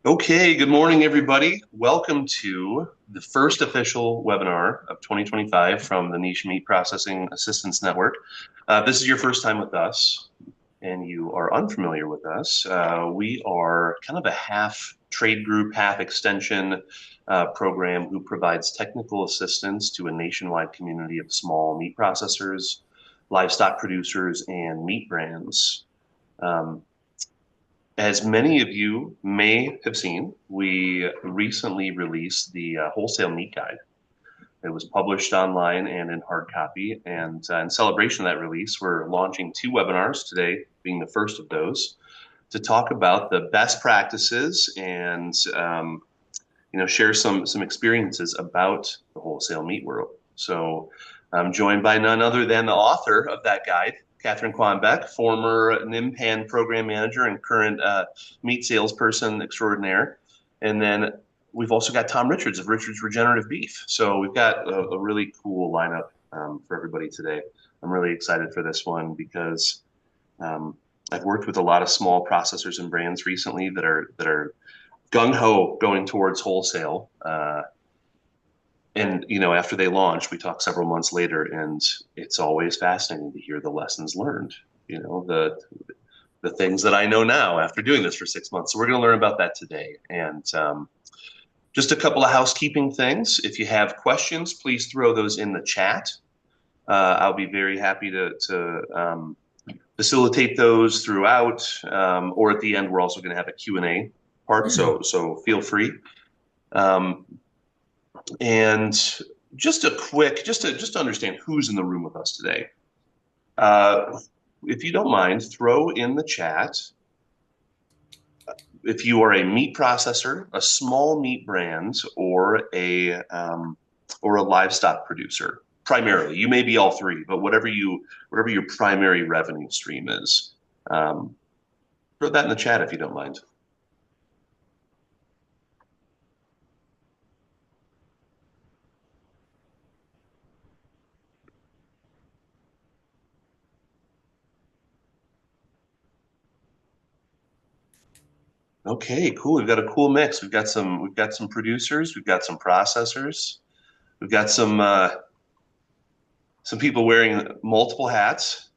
Okay, good morning, everybody. Welcome to the first official webinar of 2025 from the Niche Meat Processing Assistance Network. This is your first time with us, and you are unfamiliar with us. We are kind of a half trade group, half extension program who provides technical assistance to a nationwide community of small meat processors, livestock producers, and meat brands. As many of you may have seen, we recently released the Wholesale Meat Guide. It was published online and in hard copy. And in celebration of that release, we're launching two webinars today, being the first of those, to talk about the best practices and share some experiences about the wholesale meat world. So I'm joined by none other than the author of that guide, Kathryn Quanbeck, former NMPAN program manager and current meat salesperson extraordinaire. And then we've also got Tom Richards of Richards Regenerative Beef. So we've got a really cool lineup for everybody today. I'm really excited for this one because I've worked with a lot of small processors and brands recently that are gung-ho going towards wholesale. And after they launch, we talk several months later, and it's always fascinating to hear the lessons learned. The things that I know now after doing this for 6 months. So we're going to learn about that today. And just a couple of housekeeping things. If you have questions, please throw those in the chat. I'll be very happy to facilitate those throughout. Or at the end, we're also going to have a Q&A part. So feel free. And just a quick, just to understand who's in the room with us today. If you don't mind, throw in the chat if you are a meat processor, a small meat brand, or a livestock producer. Primarily, you may be all three, but whatever your primary revenue stream is, throw that in the chat if you don't mind. Okay, cool. We've got a cool mix. We've got some producers, we've got some processors, we've got some people wearing multiple hats.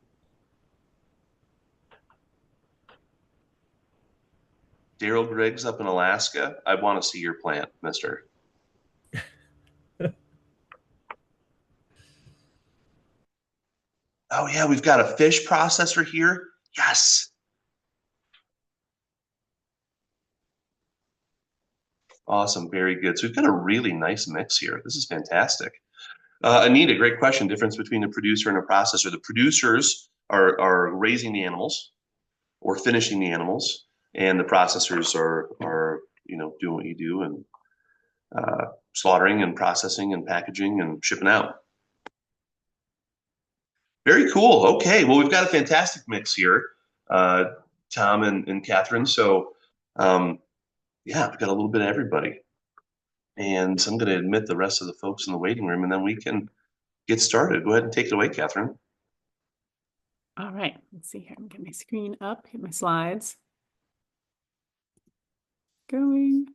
Daryl Griggs up in Alaska. I want to see your plant, mister. Oh yeah, we've got a fish processor here. Yes. Awesome, very good. So we've got a really nice mix here. This is fantastic. Anita, great question. Difference between a producer and a processor. The producers are raising the animals or finishing the animals, and the processors are doing what you do and slaughtering and processing and packaging and shipping out. Very cool. Okay, well, we've got a fantastic mix here, Tom and Kathryn. So, yeah, we've got a little bit of everybody. And so I'm going to admit the rest of the folks in the waiting room, and then we can get started. Go ahead and take it away, Kathryn. All right, let's see here. I'm getting my screen up, hit my slides. Going.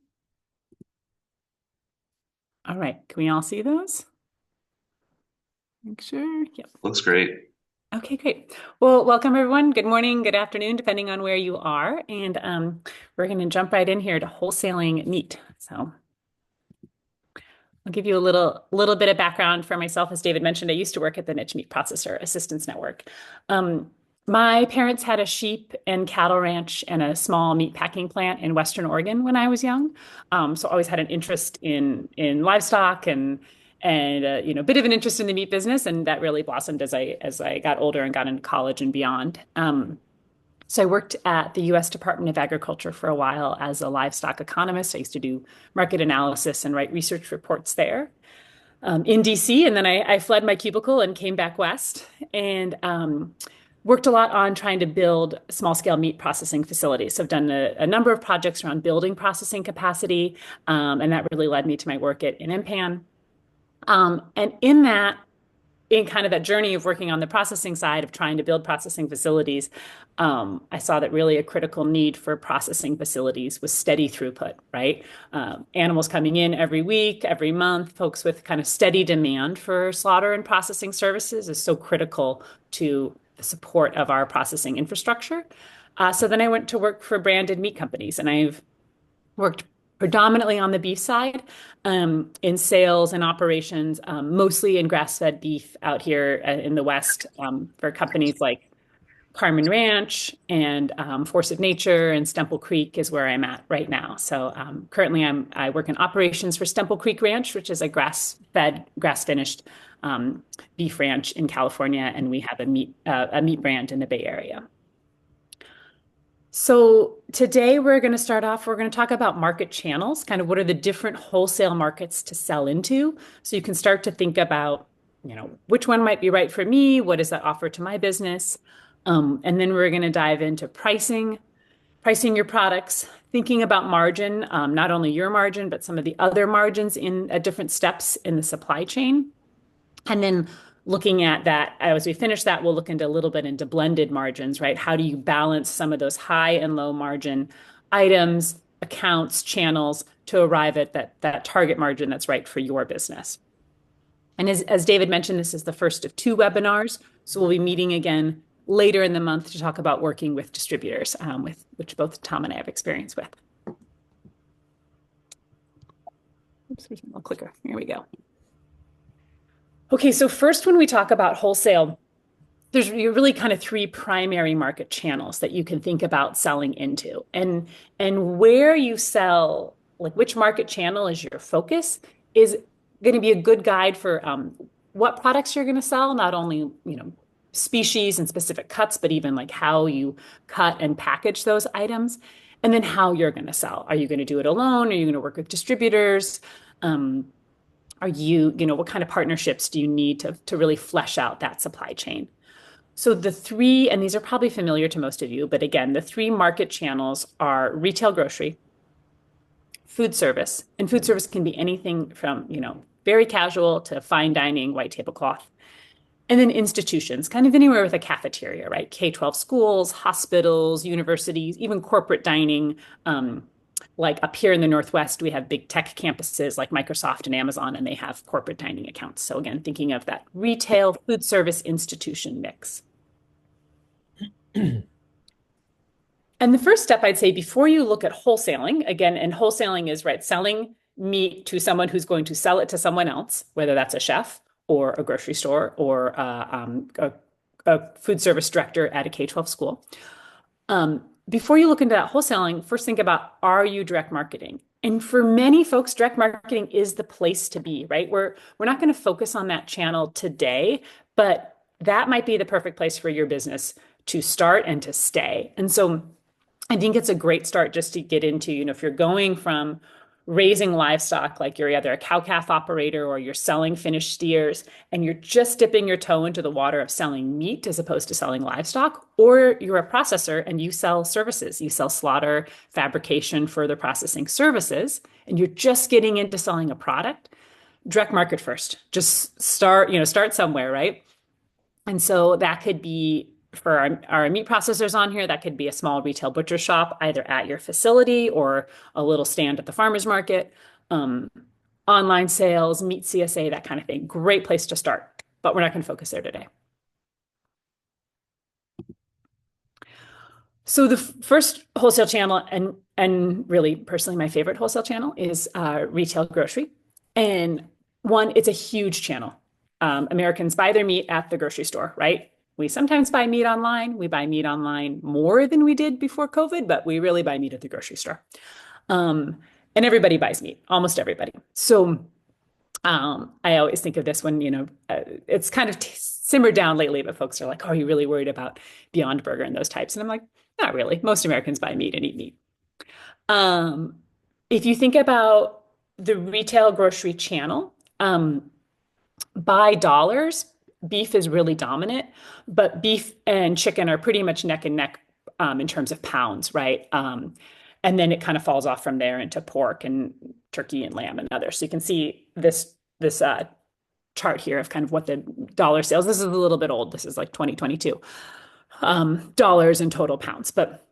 All right, can we all see those? Make sure. Yep. Looks great. Okay, great. Well, welcome everyone. Good morning, good afternoon, depending on where you are. And we're going to jump right in here to wholesaling meat. So I'll give you a little bit of background for myself. As David mentioned, I used to work at the Niche Meat Processor Assistance Network. My parents had a sheep and cattle ranch and a small meat packing plant in Western Oregon when I was young. So I always had an interest in livestock and a bit of an interest in the meat business, and that really blossomed as I got older and got into college and beyond. So I worked at the U.S. Department of Agriculture for a while as a livestock economist. I used to do market analysis and write research reports there in D.C. And then I fled my cubicle and came back west and worked a lot on trying to build small-scale meat processing facilities. So I've done a number of projects around building processing capacity, and that really led me to my work at NMPAN. And in that, in kind of that journey of working on the processing side of trying to build processing facilities, I saw that really a critical need for processing facilities was steady throughput, right? Animals coming in every week, every month, folks with kind of steady demand for slaughter and processing services is so critical to the support of our processing infrastructure. So then I went to work for branded meat companies, and I've worked predominantly on the beef side, in sales and operations, mostly in grass-fed beef out here in the West, for companies like Carmen Ranch and Force of Nature and Stemple Creek is where I'm at right now. So currently I work in operations for Stemple Creek Ranch, which is a grass-fed, grass-finished beef ranch in California, and we have a meat brand in the Bay Area. So today we're going to start off, we're going to talk about market channels, kind of what are the different wholesale markets to sell into. So you can start to think about, which one might be right for me? What does that offer to my business? And then we're going to dive into pricing your products, thinking about margin, not only your margin, but some of the other margins in at different steps in the supply chain. And then looking at that, as we finish that, we'll look into a little bit into blended margins, right? How do you balance some of those high and low margin items, accounts, channels to arrive at that target margin that's right for your business? And as David mentioned, this is the first of two webinars. So we'll be meeting again later in the month to talk about working with distributors, with which both Tom and I have experience with. Oops, there's a little clicker. Here we go. Okay, so first, when we talk about wholesale, there's really kind of three primary market channels that you can think about selling into. And where you sell, like which market channel is your focus, is going to be a good guide for what products you're going to sell, not only, species and specific cuts, but even like how you cut and package those items, and then how you're going to sell. Are you going to do it alone? Are you going to work with distributors? What kind of partnerships do you need to really flesh out that supply chain? So the three, and these are probably familiar to most of you, but again, the three market channels are retail grocery, food service, and food service can be anything from, very casual to fine dining, white tablecloth. And then institutions, kind of anywhere with a cafeteria, right? K-12 schools, hospitals, universities, even corporate dining. Like up here in the Northwest, we have big tech campuses like Microsoft and Amazon, and they have corporate dining accounts. So again, thinking of that retail, food service, institution mix. And the first step I'd say before you look at wholesaling, again, and wholesaling is right, selling meat to someone who's going to sell it to someone else, whether that's a chef or a grocery store or a food service director at a K-12 school. Before you look into that wholesaling, first think about, are you direct marketing? And for many folks, direct marketing is the place to be, right? We're not going to focus on that channel today, but that might be the perfect place for your business to start and to stay. And so I think it's a great start just to get into, if you're going from raising livestock, like you're either a cow-calf operator or you're selling finished steers, and you're just dipping your toe into the water of selling meat as opposed to selling livestock, or you're a processor and you sell services, you sell slaughter, fabrication, further processing services, and you're just getting into selling a product, direct market first. Just start somewhere, right? And so that could be for our meat processors on here, that could be a small retail butcher shop, either at your facility or a little stand at the farmer's market, online sales, meat CSA, that kind of thing. Great place to start, but we're not going to focus there today. So the first wholesale channel, and really personally my favorite wholesale channel, is retail grocery. And one, it's a huge channel. Americans buy their meat at the grocery store, right? We sometimes buy meat online. We buy meat online more than we did before COVID, but we really buy meat at the grocery store. And everybody buys meat, almost everybody. So I always think of this when, it's kind of simmered down lately, but folks are like, oh, are you really worried about Beyond Burger and those types? And I'm like, not really. Most Americans buy meat and eat meat. If you think about the retail grocery channel, by dollars, beef is really dominant, but beef and chicken are pretty much neck and neck in terms of pounds, right? And then it kind of falls off from there into pork and turkey and lamb and others. So you can see this chart here of kind of what the dollar sales. This is a little bit old. This is like 2022 dollars in total pounds, but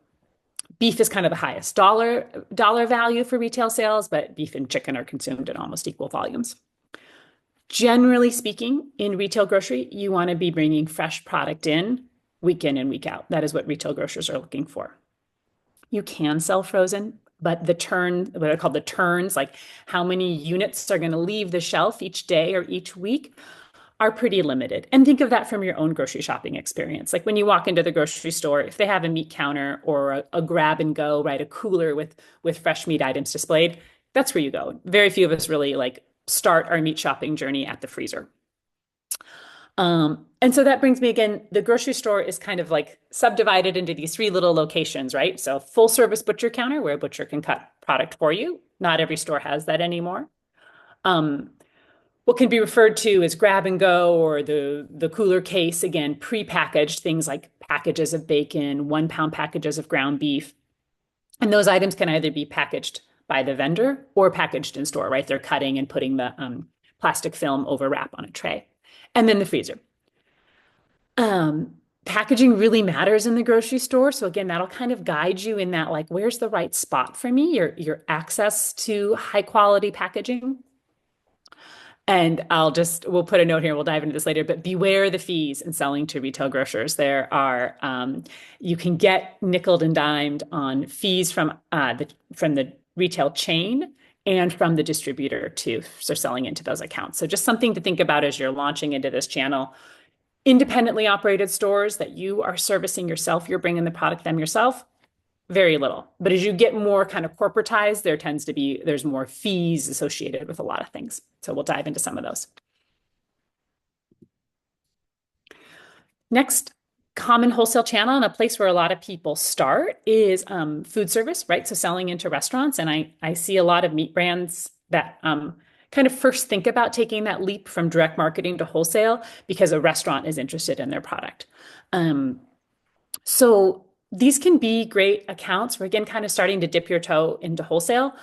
beef is kind of the highest dollar value for retail sales, but beef and chicken are consumed in almost equal volumes. Generally speaking, in retail grocery, you want to be bringing fresh product in and week out. That is what retail grocers are looking for. You can sell frozen, but what are called the turns, like how many units are going to leave the shelf each day or each week, are pretty limited. And think of that from your own grocery shopping experience. Like when you walk into the grocery store, if they have a meat counter or a grab and go, right, a cooler with fresh meat items displayed, that's where you go. Very few of us really like start our meat shopping journey at the freezer. And so that brings me again, the grocery store is kind of like subdivided into these three little locations, right? So full service butcher counter where a butcher can cut product for you. Not every store has that anymore. Um, what can be referred to as grab and go or the cooler case, again, prepackaged things like packages of bacon, 1 pound packages of ground beef. And those items can either be packaged by the vendor or packaged in store, right? They're cutting and putting the plastic film over wrap on a tray. And then the freezer. Packaging really matters in the grocery store. So again, that'll kind of guide you in that, like, where's the right spot for me, your access to high quality packaging. And we'll put a note here, we'll dive into this later, but beware the fees in selling to retail grocers. You can get nickeled and dimed on fees from the retail chain and from the distributor too, so selling into those accounts. So just something to think about as you're launching into this channel. Independently operated stores that you are servicing yourself, you're bringing the product them yourself, very little. But as you get more kind of corporatized, there's more fees associated with a lot of things. So we'll dive into some of those. Next common wholesale channel and a place where a lot of people start is food service, right? So selling into restaurants. And I see a lot of meat brands that kind of first think about taking that leap from direct marketing to wholesale because a restaurant is interested in their product. So these can be great accounts. We're again kind of starting to dip your toe into wholesale.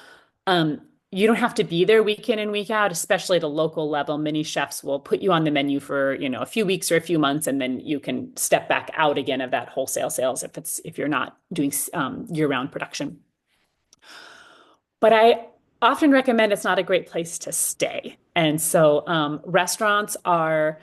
You don't have to be there week in and week out, especially at a local level. Many chefs will put you on the menu for, a few weeks or a few months, and then you can step back out again of that wholesale sales if you're not doing year-round production. But I often recommend it's not a great place to stay. And so restaurants are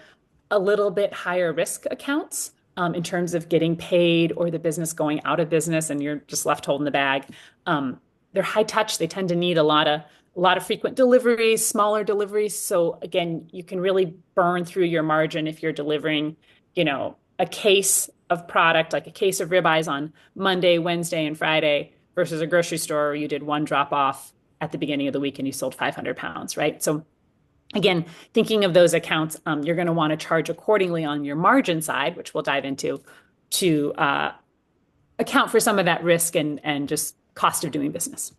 a little bit higher risk accounts in terms of getting paid or the business going out of business and you're just left holding the bag. They're high touch. They tend to need a lot of frequent deliveries, smaller deliveries. So again, you can really burn through your margin if you're delivering, a case of product, like a case of ribeyes on Monday, Wednesday, and Friday versus a grocery store where you did one drop off at the beginning of the week and you sold 500 pounds, right? So again, thinking of those accounts, you're going to want to charge accordingly on your margin side, which we'll dive into, to account for some of that risk and just cost of doing business.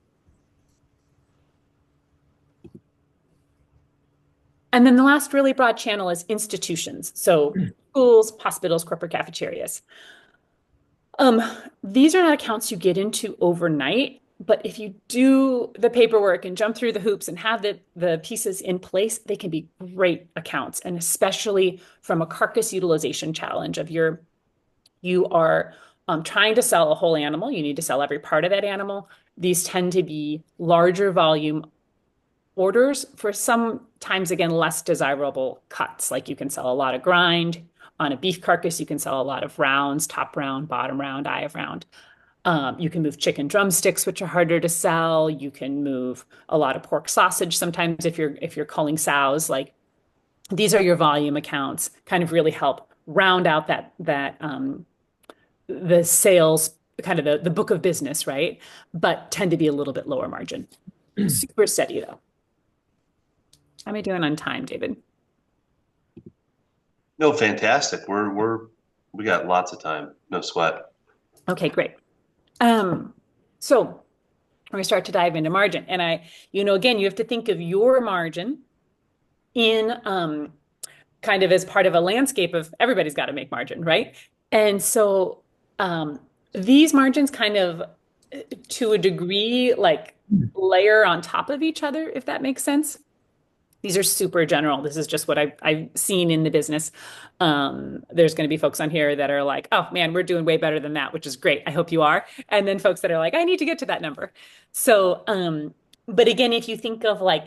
And then the last really broad channel is institutions. So schools, hospitals, corporate cafeterias. These are not accounts you get into overnight, but if you do the paperwork and jump through the hoops and have the pieces in place, they can be great accounts. And especially from a carcass utilization challenge of you are trying to sell a whole animal, you need to sell every part of that animal. These tend to be larger volume orders for sometimes, again, less desirable cuts. Like you can sell a lot of grind on a beef carcass, you can sell a lot of rounds, top round, bottom round, eye of round. You can move chicken drumsticks, which are harder to sell. You can move a lot of pork sausage. Sometimes if you're culling sows, like these are your volume accounts, kind of really help round out the sales, kind of the book of business, right? But tend to be a little bit lower margin. Super steady though. How am I doing on time, David? No, fantastic. We got lots of time. No sweat. Okay, great. So we start to dive into margin. And again, you have to think of your margin in kind of as part of a landscape of everybody's got to make margin, right? And so these margins kind of to a degree like layer on top of each other, if that makes sense. These are super general. This is just what I've seen in the business. There's going to be folks on here that are like, oh man, we're doing way better than that, which is great. I hope you are. And then folks that are like, I need to get to that number. So, but again, if you think of like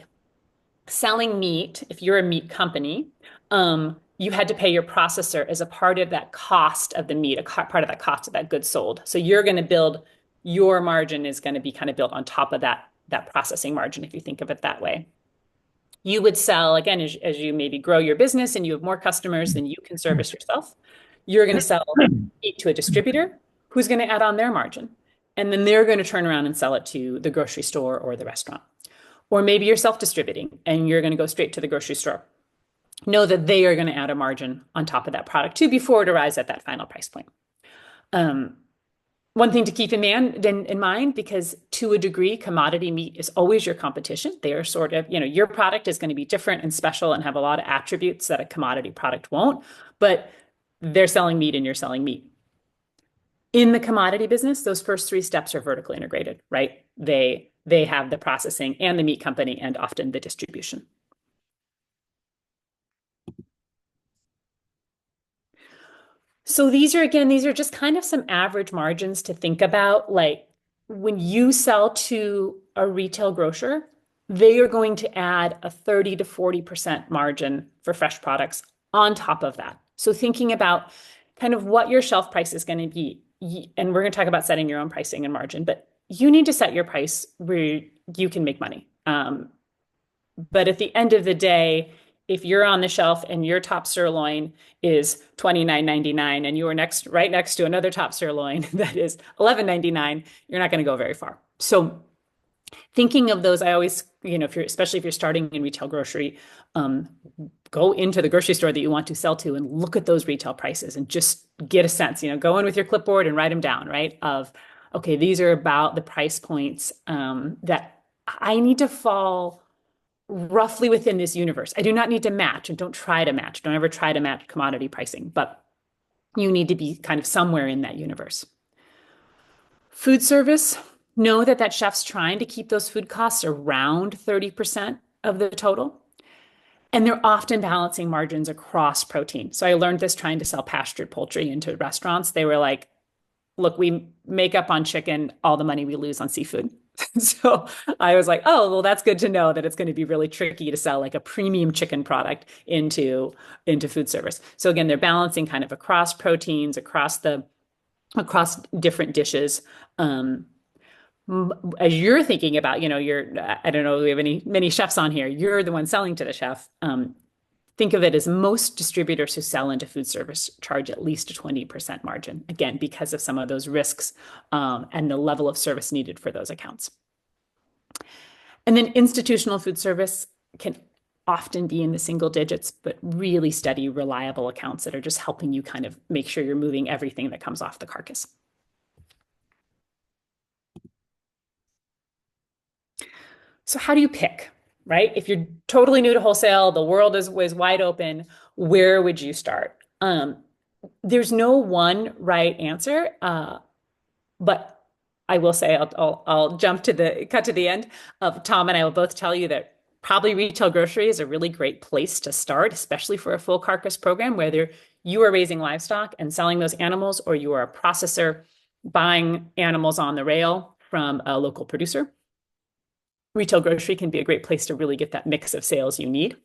selling meat, if you're a meat company, you had to pay your processor as a part of that cost of the meat, part of that cost of that goods sold. So you're going to build your margin is going to be kind of built on top of that processing margin, if you think of it that way. You would sell, again, as you maybe grow your business and you have more customers than you can service yourself, you're going to sell meat to a distributor who's going to add on their margin. And then they're going to turn around and sell it to the grocery store or the restaurant. Or maybe you're self-distributing and you're going to go straight to the grocery store. Know that they are going to add a margin on top of that product too before it arrives at that final price point. Um, One thing to keep in mind, because to a degree, commodity meat is always your competition. They are sort of, your product is going to be different and special and have a lot of attributes that a commodity product won't, but they're selling meat and you're selling meat. In the commodity business, those first three steps are vertically integrated, right? They have the processing and the meat company and often the distribution. So these are just kind of some average margins to think about. Like when you sell to a retail grocer, they are going to add a 30 to 40% margin for fresh products on top of that. So thinking about kind of what your shelf price is going to be, and we're going to talk about setting your own pricing and margin, but you need to set your price where you can make money. But at the end of the day, if you're on the shelf and your top sirloin is $29.99 and you are right next to another top sirloin that is $11.99, you're not going to go very far. So thinking of those, I always, especially if you're starting in retail grocery, go into the grocery store that you want to sell to and look at those retail prices and just get a sense, go in with your clipboard and write them down, right? Okay, these are about the price points that I need to fall roughly within this universe. I do not need to match and don't try to match. Don't ever try to match commodity pricing, but you need to be kind of somewhere in that universe. Food service, know that chef's trying to keep those food costs around 30% of the total. And they're often balancing margins across protein. So I learned this trying to sell pastured poultry into restaurants. They were like, look, we make up on chicken all the money we lose on seafood. So I was like, oh, well, that's good to know that it's going to be really tricky to sell like a premium chicken product into food service. So again, they're balancing kind of across proteins, across different dishes. As you're thinking about, I don't know if we have many chefs on here. You're the one selling to the chef. Think of it as most distributors who sell into food service charge at least a 20% margin, again, because of some of those risks and the level of service needed for those accounts. And then institutional food service can often be in the single digits, but really steady, reliable accounts that are just helping you kind of make sure you're moving everything that comes off the carcass. So how do you pick, right? If you're totally new to wholesale, the world is wide open, where would you start? There's no one right answer, but I will say I'll cut to the end of Tom and I will both tell you that probably retail grocery is a really great place to start, especially for a full carcass program, whether you are raising livestock and selling those animals or you are a processor buying animals on the rail from a local producer. Retail grocery can be a great place to really get that mix of sales you need.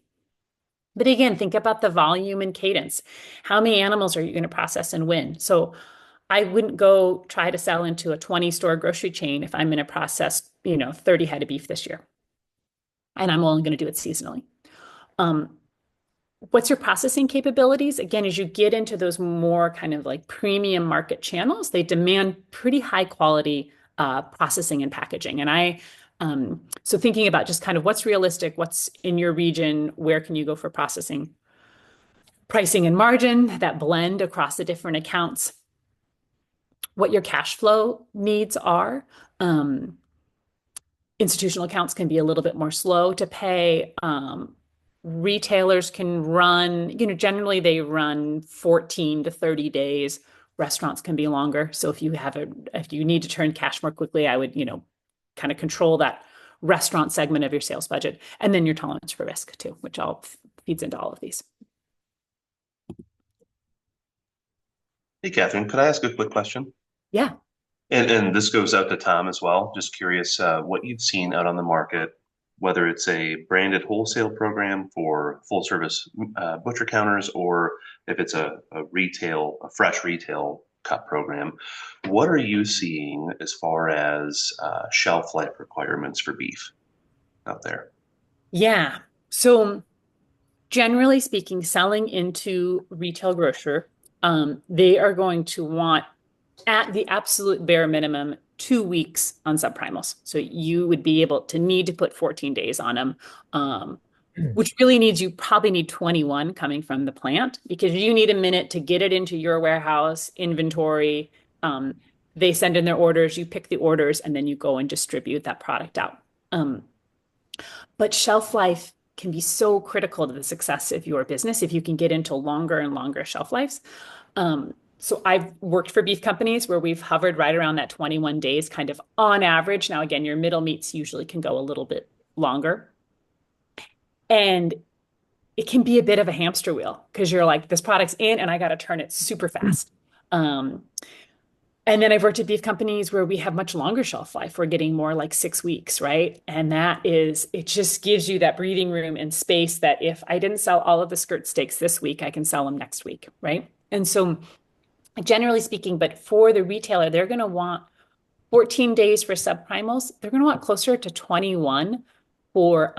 But again, think about the volume and cadence. How many animals are you going to process and when? So I wouldn't go try to sell into a 20-store grocery chain if I'm going to process, 30 head of beef this year. And I'm only going to do it seasonally. What's your processing capabilities? Again, as you get into those more kind of like premium market channels, they demand pretty high quality processing and packaging. And so thinking about just kind of what's realistic, what's in your region, where can you go for processing, pricing and margin, that blend across the different accounts, what your cash flow needs are. Institutional accounts can be a little bit more slow to pay. Retailers can run, generally they run 14 to 30 days. Restaurants can be longer. So if you need to turn cash more quickly, I would, kind of control that restaurant segment of your sales budget, and then your tolerance for risk too, which all feeds into all of these. Hey, Kathryn, could I ask a quick question? Yeah. And this goes out to Tom as well. Just curious what you've seen out on the market, whether it's a branded wholesale program for full service butcher counters, or if it's a fresh retail cut program. What are you seeing as far as shelf life requirements for beef out there? Yeah. So generally speaking, selling into retail grocer, they are going to want at the absolute bare minimum 2 weeks on subprimals. So you would be able to need to put 14 days on them, which really needs you probably need 21 coming from the plant because you need a minute to get it into your warehouse, inventory. Um, they send in their orders, you pick the orders, and then you go and distribute that product out. But shelf life can be so critical to the success of your business if you can get into longer and longer shelf lives. So I've worked for beef companies where we've hovered right around that 21 days, kind of on average. Now, again, your middle meats usually can go a little bit longer. And it can be a bit of a hamster wheel because you're like, this product's in and I got to turn it super fast. Um, and then I've worked at beef companies where we have much longer shelf life. We're getting more like 6 weeks, right? And that is, it just gives you that breathing room and space that if I didn't sell all of the skirt steaks this week, I can sell them next week, right? And so, generally speaking, but for the retailer, they're going to want 14 days for subprimals. They're going to want closer to 21 for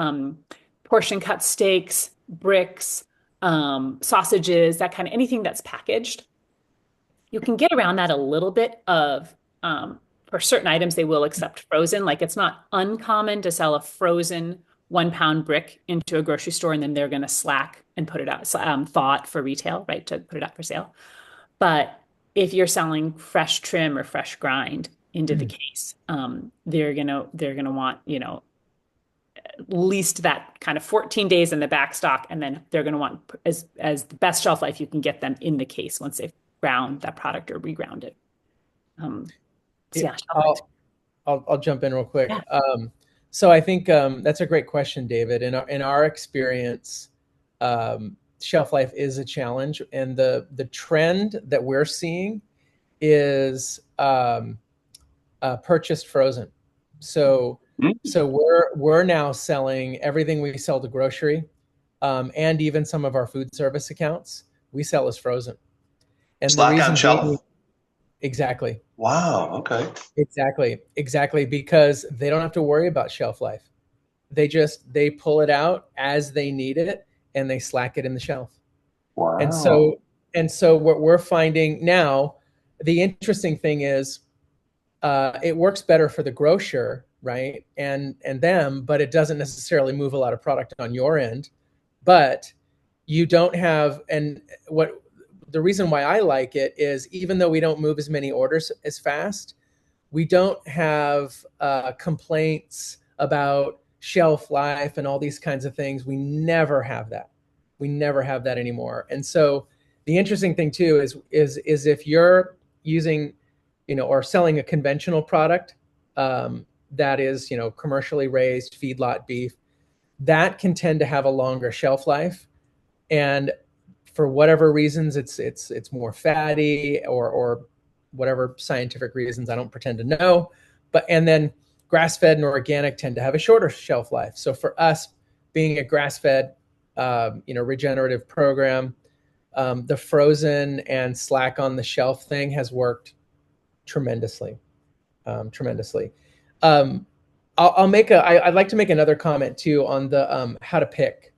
portion cut steaks, bricks, sausages, that kind of anything that's packaged. You can get around that a little bit of for certain items, they will accept frozen. Like it's not uncommon to sell a frozen 1 pound brick into a grocery store and then they're going to slack and put it out, thaw it for retail, right? To put it out for sale. But if you're selling fresh trim or fresh grind into the case, they're gonna want, at least that kind of 14 days in the back stock, and then they're gonna want as the best shelf life you can get them in the case once they've ground that product or reground it. So yeah, shelf life. I'll jump in real quick. Yeah. So I think that's a great question, David. In our experience, shelf life is a challenge, and the trend that we're seeing is purchased frozen. So we're now selling everything we sell to grocery, and even some of our food service accounts we sell as frozen. And Slack the reason on shelf. exactly. Wow. Okay. Exactly, because they don't have to worry about shelf life. They pull it out as they need it and they slack it in the shelf. Wow. And so what we're finding now, the interesting thing is it works better for the grocer, right? And them, but it doesn't necessarily move a lot of product on your end. But you don't have, and what the reason why I like it is even though we don't move as many orders as fast, we don't have complaints about shelf life and all these kinds of things. We never have that. We never have that anymore. And so the interesting thing too is if you're using, or selling a conventional product that is, commercially raised feedlot beef, that can tend to have a longer shelf life. And for whatever reasons, it's more fatty or whatever scientific reasons, I don't pretend to know. And then grass-fed and organic tend to have a shorter shelf life. So for us, being a grass-fed, regenerative program, the frozen and slack on the shelf thing has worked tremendously. I'd like to make another comment too on the how to pick.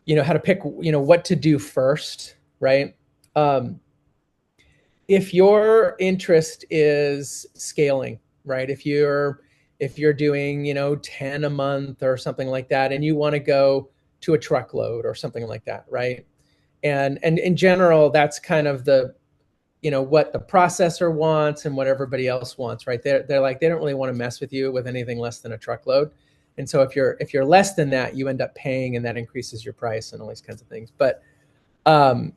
What to do first, right? If your interest is scaling, right? If you're doing, 10 a month or something like that, and you want to go to a truckload or something like that, right? And in general, that's kind of the, what the processor wants and what everybody else wants, right? They're like, they don't really want to mess with you with anything less than a truckload. And so if you're less than that, you end up paying, and that increases your price and all these kinds of things. But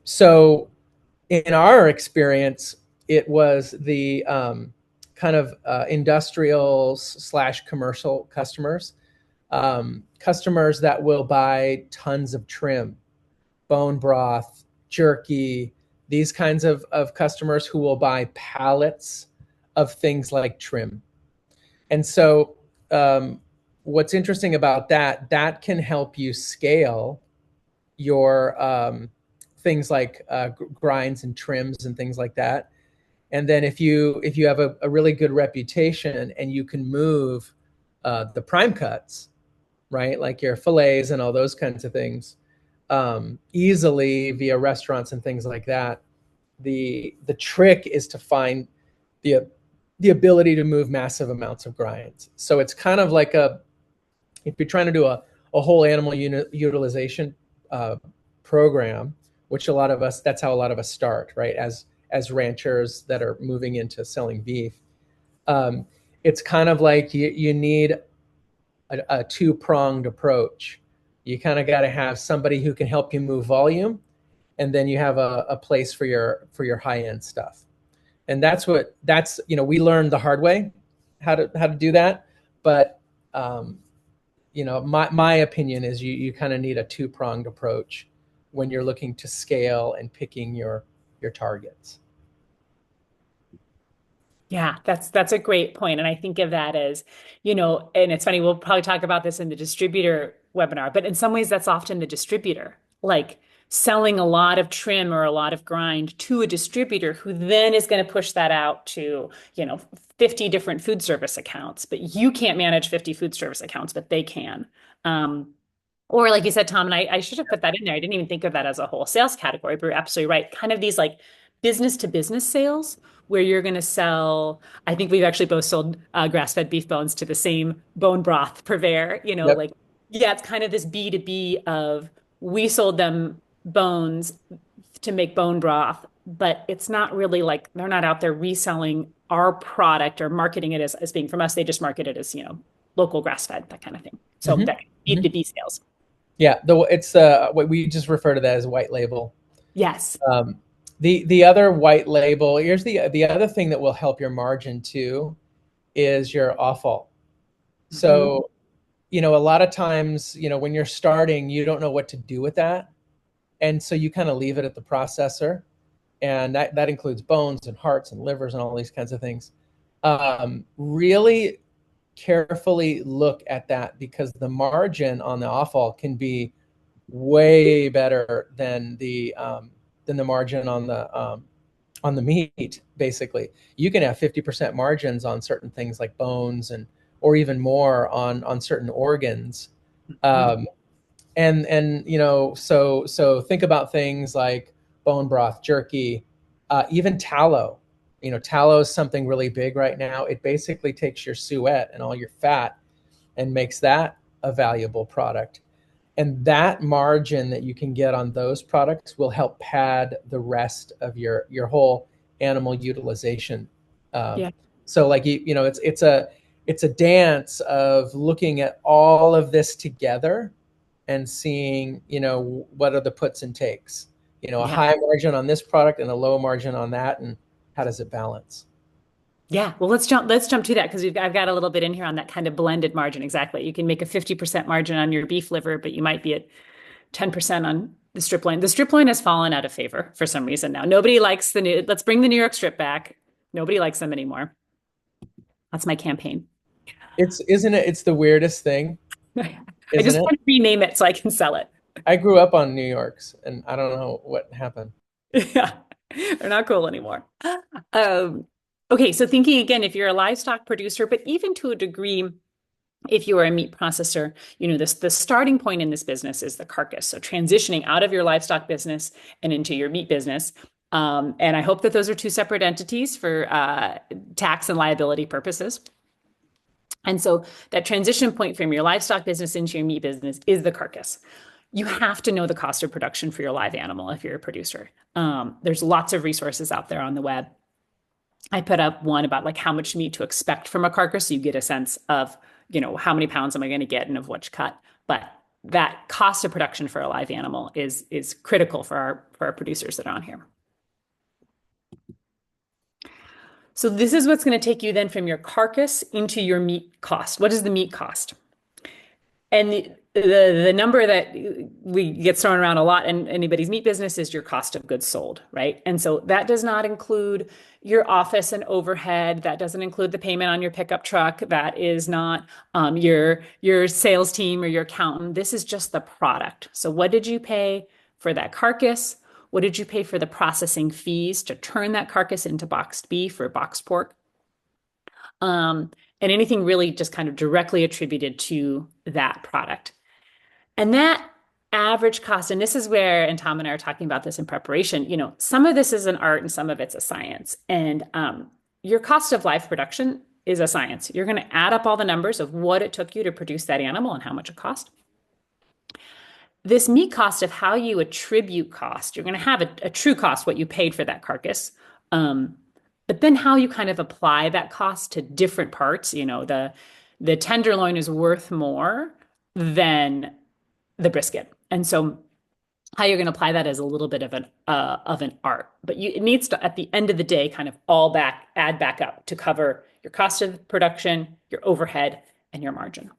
so in our experience, it was the kind of industrial slash commercial customers, customers that will buy tons of trim, bone broth, jerky, these kinds of customers who will buy pallets of things like trim. And so what's interesting about that can help you scale your things like grinds and trims and things like that. And then if you have a really good reputation and you can move the prime cuts, right, like your fillets and all those kinds of things, easily via restaurants and things like that, the trick is to find the ability to move massive amounts of grinds. So it's kind of like if you're trying to do a whole animal utilization program, which that's how a lot of us start, right? As ranchers that are moving into selling beef. It's kind of like you need a two-pronged approach. You kind of got to have somebody who can help you move volume, and then you have a place for your high-end stuff. And that's we learned the hard way how to do that. But my opinion is you kind of need a two-pronged approach when you're looking to scale and picking your targets. Yeah, that's a great point. And I think of that as, and it's funny, we'll probably talk about this in the distributor webinar, but in some ways that's often the distributor, like selling a lot of trim or a lot of grind to a distributor who then is going to push that out to, 50 different food service accounts. But you can't manage 50 food service accounts, but they can. Or like you said, Tom, and I should have put that in there. I didn't even think of that as a whole sales category, but you're absolutely right. Kind of these like business to business sales where you're going to sell. I think we've actually both sold grass-fed beef bones to the same bone broth purveyor, Yep. yeah, it's kind of this B2B of we sold them bones to make bone broth, but it's not really like they're not out there reselling our product or marketing it as being from us. They just market it as, local grass-fed, that kind of thing. So Mm-hmm. that B2B sales. Yeah, it's what we just refer to that as white label. Yes. The other white label, here's the other thing that will help your margin too, is your offal. So, a lot of times, when you're starting, you don't know what to do with that. And so you kind of leave it at the processor. And that includes bones and hearts and livers and all these kinds of things. Really carefully look at that because the margin on the offal can be way better than the margin on the meat. Basically, you can have 50% margins on certain things like bones or even more on certain organs. So think about things like bone broth, jerky, even tallow. Tallow is something really big right now. It basically takes your suet and all your fat and makes that a valuable product. And that margin that you can get on those products will help pad the rest of your whole animal utilization. Yeah. So like, it's a dance of looking at all of this together and seeing, what are the puts and takes, a high margin on this product and a low margin on that. And how does it balance? Yeah. Well, let's jump to that because I've got a little bit in here on that kind of blended margin. Exactly. You can make a 50% margin on your beef liver, but you might be at 10% on the strip loin. The strip loin has fallen out of favor for some reason now. Nobody likes let's bring the New York strip back. Nobody likes them anymore. That's my campaign. Isn't it? It's the weirdest thing, I isn't just it? want to rename it so I can sell it. I grew up on New York's and I don't know what happened. Yeah. They're not cool anymore. Um, okay. So thinking again, if you're a livestock producer, but even to a degree, if you are a meat processor, the starting point in this business is the carcass. So transitioning out of your livestock business and into your meat business. And I hope that those are two separate entities for tax and liability purposes. And so that transition point from your livestock business into your meat business is the carcass. You have to know the cost of production for your live animal if you're a producer. There's lots of resources out there on the web. I put up one about like how much meat to expect from a carcass so you get a sense of, how many pounds am I going to get and of which cut. But that cost of production for a live animal is critical for our producers that are on here. So this is what's going to take you then from your carcass into your meat cost. What is the meat cost? And the number that we gets thrown around a lot in anybody's meat business is your cost of goods sold, right? And so that does not include your office and overhead. That doesn't include the payment on your pickup truck. That is not your sales team or your accountant. This is just the product. So what did you pay for that carcass? What did you pay for the processing fees to turn that carcass into boxed beef or boxed pork? And anything really just kind of directly attributed to that product. And that average cost, and this is where, and Tom and I are talking about this in preparation, some of this is an art and some of it's a science. And your cost of live production is a science. You're going to add up all the numbers of what it took you to produce that animal and how much it cost. This meat cost of how you attribute cost, you're going to have a true cost, what you paid for that carcass. But then how you kind of apply that cost to different parts, the tenderloin is worth more than the brisket. And so how you're going to apply that is a little bit of an art, but it needs to, at the end of the day, kind of add back up to cover your cost of production, your overhead, and your margin.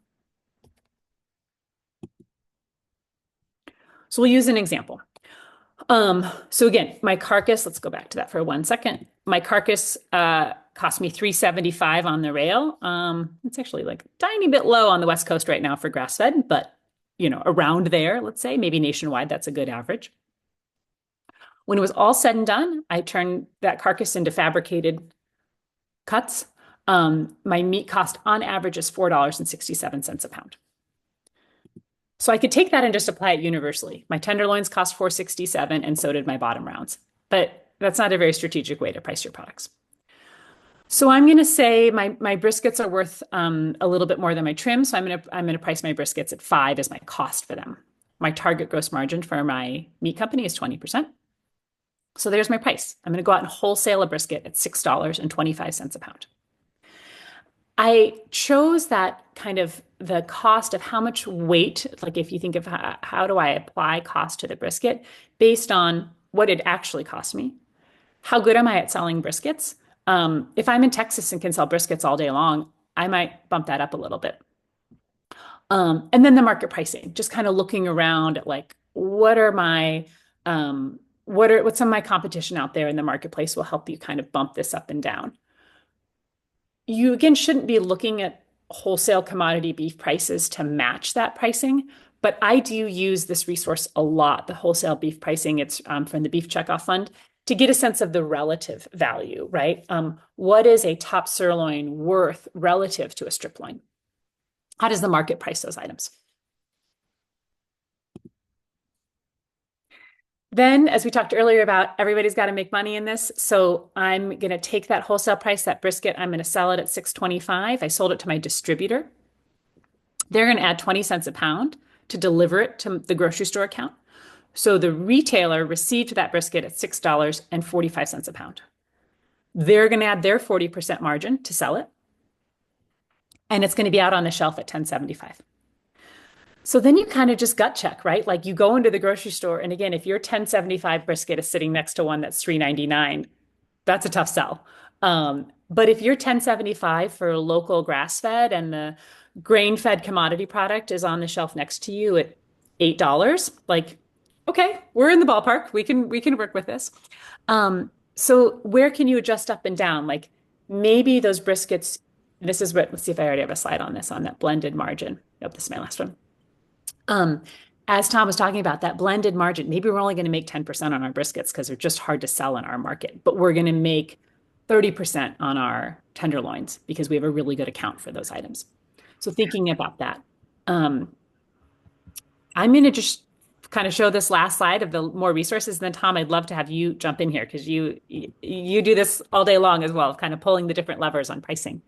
So we'll use an example. So again, my carcass, let's go back to that for 1 second. My carcass cost me $3.75 on the rail. It's actually like a tiny bit low on the West Coast right now for grass-fed, but around there, let's say, maybe nationwide, that's a good average. When it was all said and done, I turned that carcass into fabricated cuts. My meat cost on average is $4.67 a pound. So I could take that and just apply it universally. My tenderloins cost $4.67, and so did my bottom rounds. But that's not a very strategic way to price your products. So I'm going to say my briskets are worth a little bit more than my trim. So I'm going to price my briskets at 5 as my cost for them. My target gross margin for my meat company is 20%. So there's my price. I'm going to go out and wholesale a brisket at $6.25 a pound. I chose that kind of the cost of how much weight, like if you think of how do I apply cost to the brisket based on what it actually cost me. How good am I at selling briskets? If I'm in Texas and can sell briskets all day long, I might bump that up a little bit. And then the market pricing, just kind of looking around at like, what's some of my competition out there in the marketplace will help you kind of bump this up and down. You again shouldn't be looking at wholesale commodity beef prices to match that pricing, but I do use this resource a lot, the wholesale beef pricing. It's from the Beef Checkoff Fund to get a sense of the relative value, right? What is a top sirloin worth relative to a strip loin? How does the market price those items? Then, as we talked earlier about, everybody's got to make money in this. So I'm going to take that wholesale price, that brisket, I'm going to sell it at $6.25. I sold it to my distributor. They're going to add 20 cents a pound to deliver it to the grocery store account. So the retailer received that brisket at $6.45 a pound. They're going to add their 40% margin to sell it. And it's going to be out on the shelf at $10.75. So then you kind of just gut check, right? Like you go into the grocery store, and again, if your $10.75 brisket is sitting next to one that's $3.99, that's a tough sell. But if your $10.75 for local grass-fed and the grain-fed commodity product is on the shelf next to you at $8, like, okay, we're in the ballpark. We can work with this. So where can you adjust up and down? Like maybe those briskets, this is what, let's see if I already have a slide on this, on that blended margin. Nope, this is my last one. As Tom was talking about, that blended margin, maybe we're only going to make 10% on our briskets because they're just hard to sell in our market, but we're going to make 30% on our tenderloins because we have a really good account for those items. So thinking about that, I'm going to just kind of show this last slide of the more resources. And then Tom, I'd love to have you jump in here because you do this all day long as well, kind of pulling the different levers on pricing.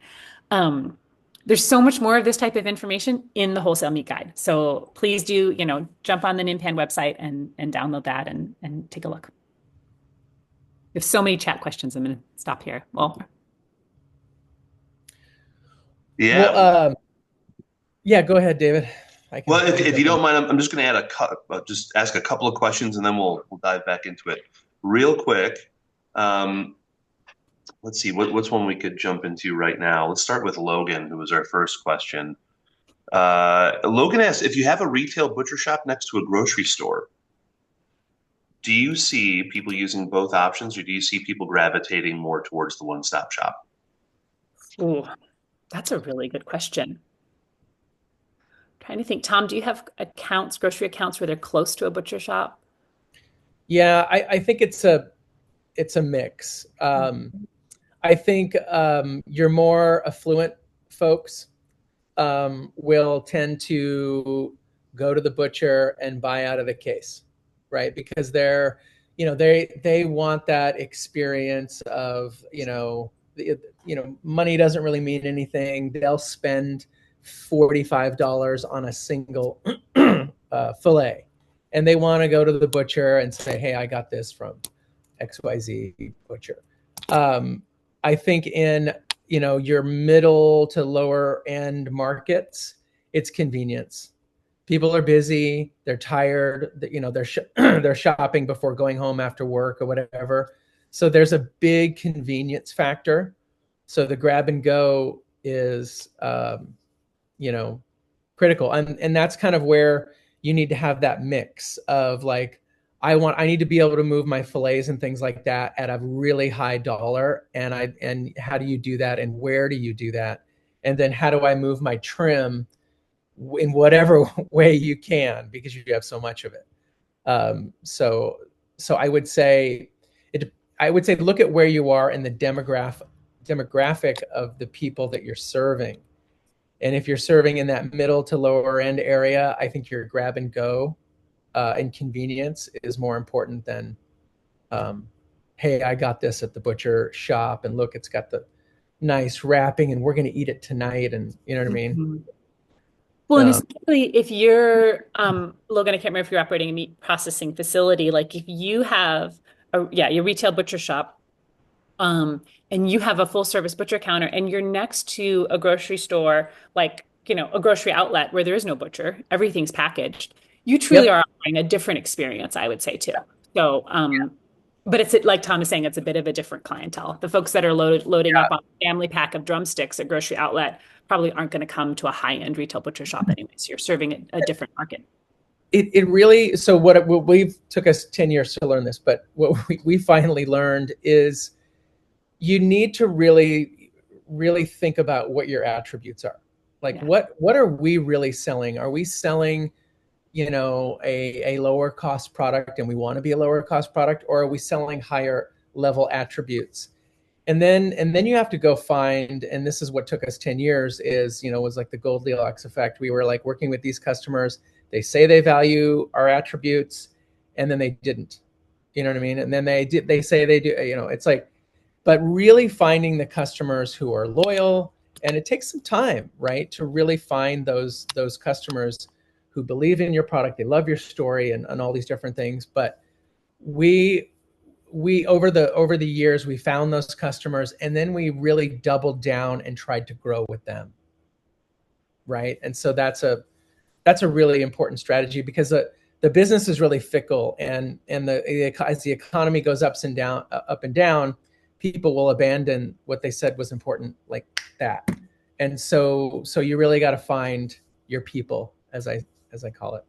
There's so much more of this type of information in the Wholesale Meat Guide. So please do, jump on the NMPAN website and download that and take a look. We have so many chat questions. I'm going to stop here. Well, yeah. Well, yeah, go ahead, David. Well, if you don't mind, I'm just going to just ask a couple of questions and then we'll dive back into it real quick. Let's see what's one we could jump into right now. Let's start with Logan, who was our first question. Logan asked, if you have a retail butcher shop next to a grocery store, do you see people using both options, or do you see people gravitating more towards the one-stop shop? Ooh, that's a really good question. Trying to think. Tom, do you have accounts, grocery accounts where they're close to a butcher shop? Yeah, I think it's a mix. I think your more affluent folks will tend to go to the butcher and buy out of the case, right? Because they want that experience of money doesn't really mean anything. They'll spend $45 on a single fillet, and they want to go to the butcher and say, "Hey, I got this from XYZ butcher." I think in your middle to lower end markets, it's convenience. People are busy, they're tired, they're shopping before going home after work or whatever. So there's a big convenience factor. So the grab and go is critical. And that's kind of where you need to have that mix of like, I need to be able to move my fillets and things like that at a really high dollar. And how do you do that? And where do you do that? And then how do I move my trim in whatever way you can, because you have so much of it. So I would say look at where you are in the demographic of the people that you're serving. And if you're serving in that middle to lower end area, I think your grab and go and convenience is more important than, hey, I got this at the butcher shop and look, it's got the nice wrapping and we're going to eat it tonight. And you know what I mean? Mhm. Well, and especially if you're, Logan, I can't remember if you're operating a meat processing facility, like if you have your retail butcher shop, and you have a full service butcher counter and you're next to a grocery store, like, a grocery outlet where there is no butcher, everything's packaged. You truly Yep. are offering a different experience, I would say too. So, but it's like Tom is saying, it's a bit of a different clientele. The folks that are loading up on a family pack of drumsticks at grocery outlet probably aren't going to come to a high-end retail butcher shop anyways. You're serving a different market. It really, so what we've took us 10 years to learn this, but what we finally learned is you need to really, really think about what your attributes are. Like Yeah. what are we really selling? Are we selling, a lower cost product and we want to be a lower cost product, or are we selling higher level attributes? And then you have to go find, and this is what took us 10 years is, was like the Goldilocks effect. We were like working with these customers. They say they value our attributes and then they didn't, you know what I mean? And then they say they do, it's like, but really finding the customers who are loyal, and it takes some time, right? To really find those customers who believe in your product, they love your story and all these different things. But we over the years we found those customers and then we really doubled down and tried to grow with them, right? And so that's a really important strategy, because the business is really fickle, and as the economy goes up and down, people will abandon what they said was important like that. And so you really got to find your people, as I call it.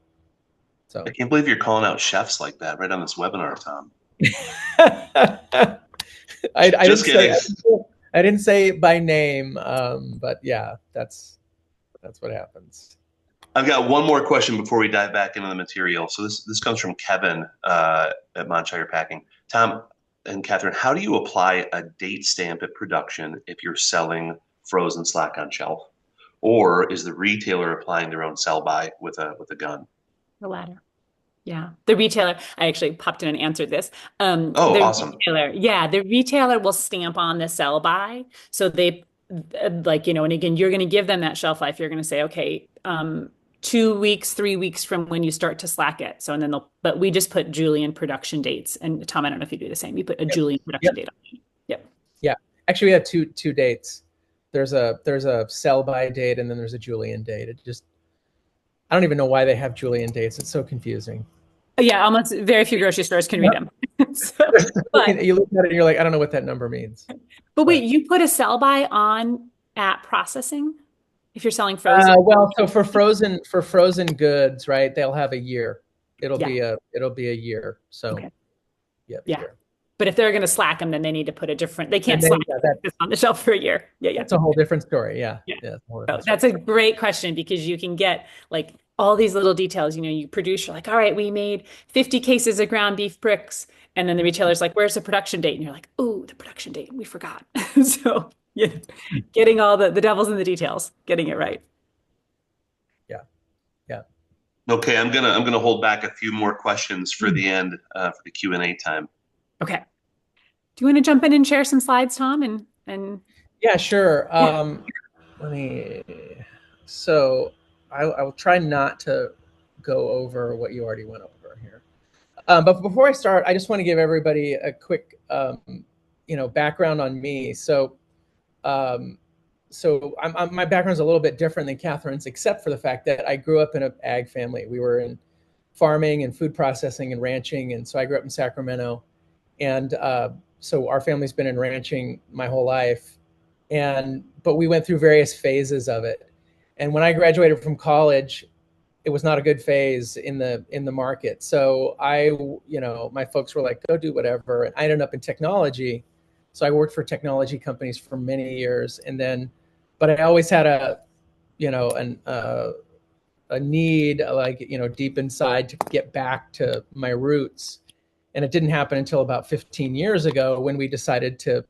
So I can't believe you're calling out chefs like that right on this webinar, Tom. I Just didn't kidding. I didn't say it by name, but yeah, that's what happens. I've got one more question before we dive back into the material. So this comes from Kevin at Montshire Packing. Tom and Kathryn, how do you apply a date stamp at production if you're selling frozen slack on shelf, or is the retailer applying their own sell by with a gun? The latter. Yeah. The retailer, I actually popped in and answered this. Oh, awesome. The retailer will stamp on the sell by. So they like, and again, you're going to give them that shelf life. You're going to say, okay, 2 weeks, 3 weeks from when you start to slack it. So, and then but we just put Julian production dates. And Tom, I don't know if you do the same. You put a Julian production date on it. Yep. Yeah. Actually, we have two dates. There's a sell by date and then there's a Julian date. I don't even know why they have Julian dates. It's so confusing. Yeah, almost very few grocery stores can read them. So, but You look at it and you're like, I don't know what that number means. wait, you put a sell by on at processing if you're selling frozen? Well, so for frozen goods, right? They'll have a year. Yeah. It'll be a year. So Okay. yeah, Yeah. year. But if they're going to slack them, then they need to put a different, they And can't then slack this on the shelf for a year. Yeah. Yeah. that's a whole different story. Yeah, Yeah. yeah, that's a whole So different story. that's a great question because you can get like all these little details. You produce, you're like, all right, we made 50 cases of ground beef bricks. And then the retailer's like, where's the production date? And you're like, oh, the production date, we forgot. So yeah, getting all the devil's in the details, getting it right. Yeah, yeah. Okay, I'm gonna hold back a few more questions for the end for the Q&A time. Okay. Do you want to jump in and share some slides, Tom? And Yeah, sure. yeah. Let me. So I will try not to go over what you already went over here. But before I start, I just want to give everybody a quick, background on me. So, my background is a little bit different than Kathryn's, except for the fact that I grew up in an ag family. We were in farming and food processing and ranching, and so I grew up in Sacramento, and so our family's been in ranching my whole life, but we went through various phases of it. And when I graduated from college, it was not a good phase in the market. So my folks were like, go do whatever. And I ended up in technology. So I worked for technology companies for many years. But I always had a need, like, deep inside to get back to my roots. And it didn't happen until about 15 years ago when we decided to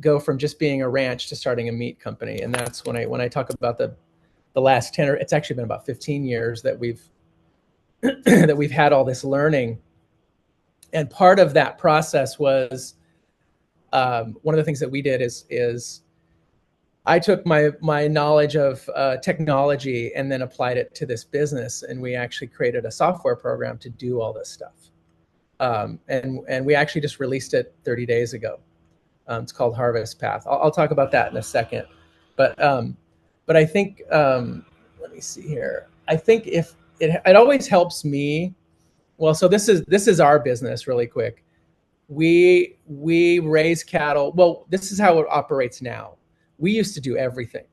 go from just being a ranch to starting a meat company. And that's when I talk about the last 10, or it's actually been about 15 years that we've that we've had all this learning. And part of that process was one of the things that we did is I took my knowledge of technology and then applied it to this business, and we actually created a software program to do all this stuff. And we actually just released it 30 days ago. It's called Harvest Path. I'll talk about that in a second, but I think let me see here. I think if it always helps me. Well, so this is our business really quick. We raise cattle. Well, this is how it operates now. We used to do everything.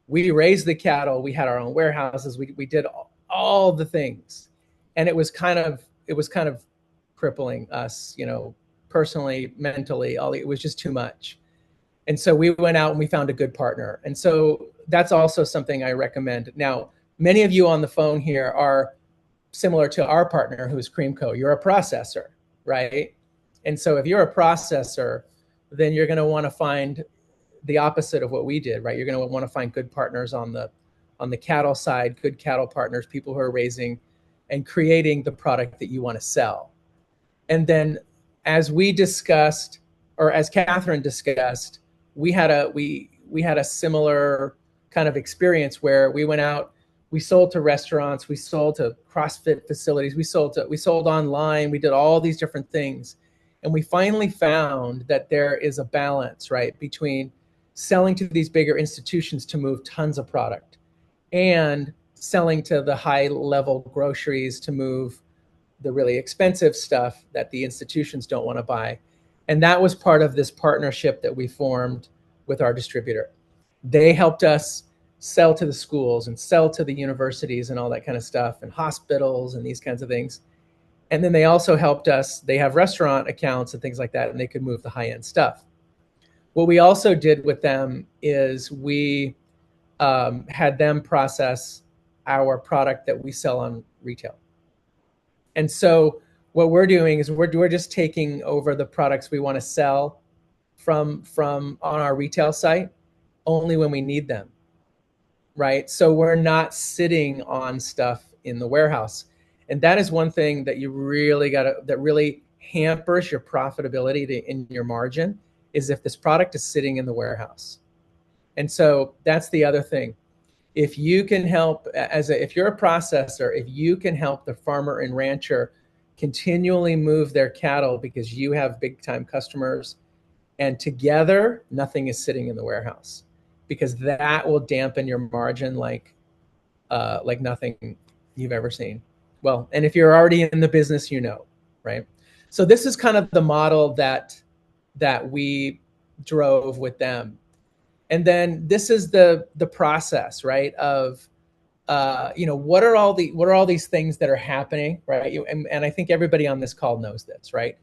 We raised the cattle. We had our own warehouses. We did all the things, and it was kind of crippling us, personally, mentally. It was just too much. And so we went out and we found a good partner. And so that's also something I recommend. Now, many of you on the phone here are similar to our partner, who's Creamco. You're a processor, right? And so if you're a processor, then you're going to want to find the opposite of what we did, right? You're going to want to find good partners on the cattle side, good cattle partners, people who are raising and creating the product that you want to sell. And then as we discussed, or as Kathryn discussed, we had a similar kind of experience where we went out, we sold to restaurants, we sold to CrossFit facilities, we sold online, we did all these different things. And we finally found that there is a balance, right, between selling to these bigger institutions to move tons of product and selling to the high level groceries to move the really expensive stuff that the institutions don't want to buy. And that was part of this partnership that we formed with our distributor. They helped us sell to the schools and sell to the universities and all that kind of stuff, and hospitals and these kinds of things. And then they also helped us. They have restaurant accounts and things like that, and they could move the high-end stuff. What we also did with them is we had them process our product that we sell on retail. And so what we're doing is we're just taking over the products we want to sell from on our retail site only when we need them, right? So we're not sitting on stuff in the warehouse. And that is one thing that you really that really hampers your profitability in your margin, is if this product is sitting in the warehouse. And so that's the other thing. If you can help, if you're a processor, if you can help the farmer and rancher continually move their cattle because you have big time customers, and together nothing is sitting in the warehouse, because that will dampen your margin like nothing you've ever seen. Well, and if you're already in the business, right? So this is kind of the model that we drove with them. And then this is the process, right? Of what are all these things that are happening, right? And I think everybody on this call knows this, right?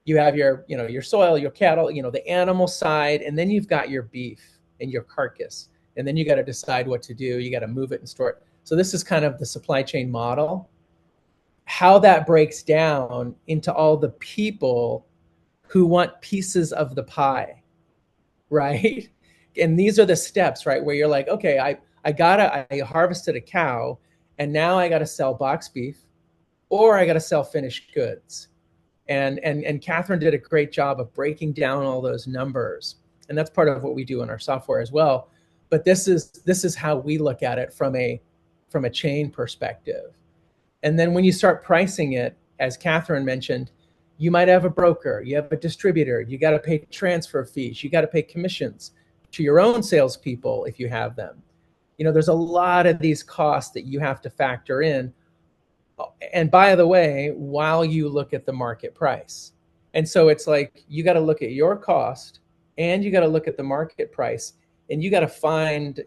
You have your soil, your cattle, the animal side, and then you've got your beef and your carcass, and then you got to decide what to do. You got to move it and store it. So this is kind of the supply chain model. How that breaks down into all the people who want pieces of the pie, right? And these are the steps, right? Where you're like, okay, I harvested a cow, and now I got to sell box beef, or I got to sell finished goods. And Kathryn did a great job of breaking down all those numbers, and that's part of what we do in our software as well. But this is how we look at it from a chain perspective. And then when you start pricing it, as Kathryn mentioned, you might have a broker, you have a distributor, you got to pay transfer fees, you got to pay commissions to your own salespeople if you have them. There's a lot of these costs that you have to factor in. And by the way, while you look at the market price. And so it's like, you got to look at your cost and you got to look at the market price, and you got to find,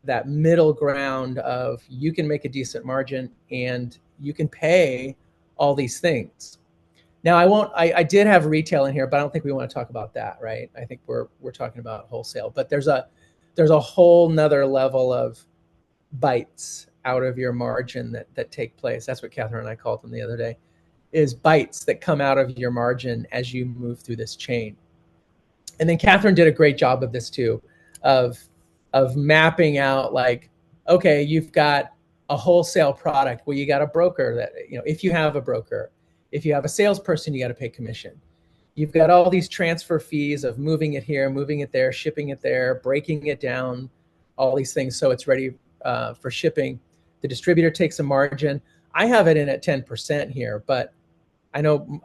that middle ground of, you can make a decent margin and you can pay all these things. Now, I did have retail in here, but I don't think we want to talk about that, right? I think we're talking about wholesale, but there's a whole nother level of bites out of your margin that take place. That's what Kathryn and I called them the other day, is bites that come out of your margin as you move through this chain. And then Kathryn did a great job of this too, of mapping out, like, okay, you've got a wholesale product where you got a broker that, if you have a broker, if you have a salesperson, you got to pay commission. You've got all these transfer fees of moving it here, moving it there, shipping it there, breaking it down, all these things so it's ready for shipping. The distributor takes a margin. I have it in at 10% here, but I know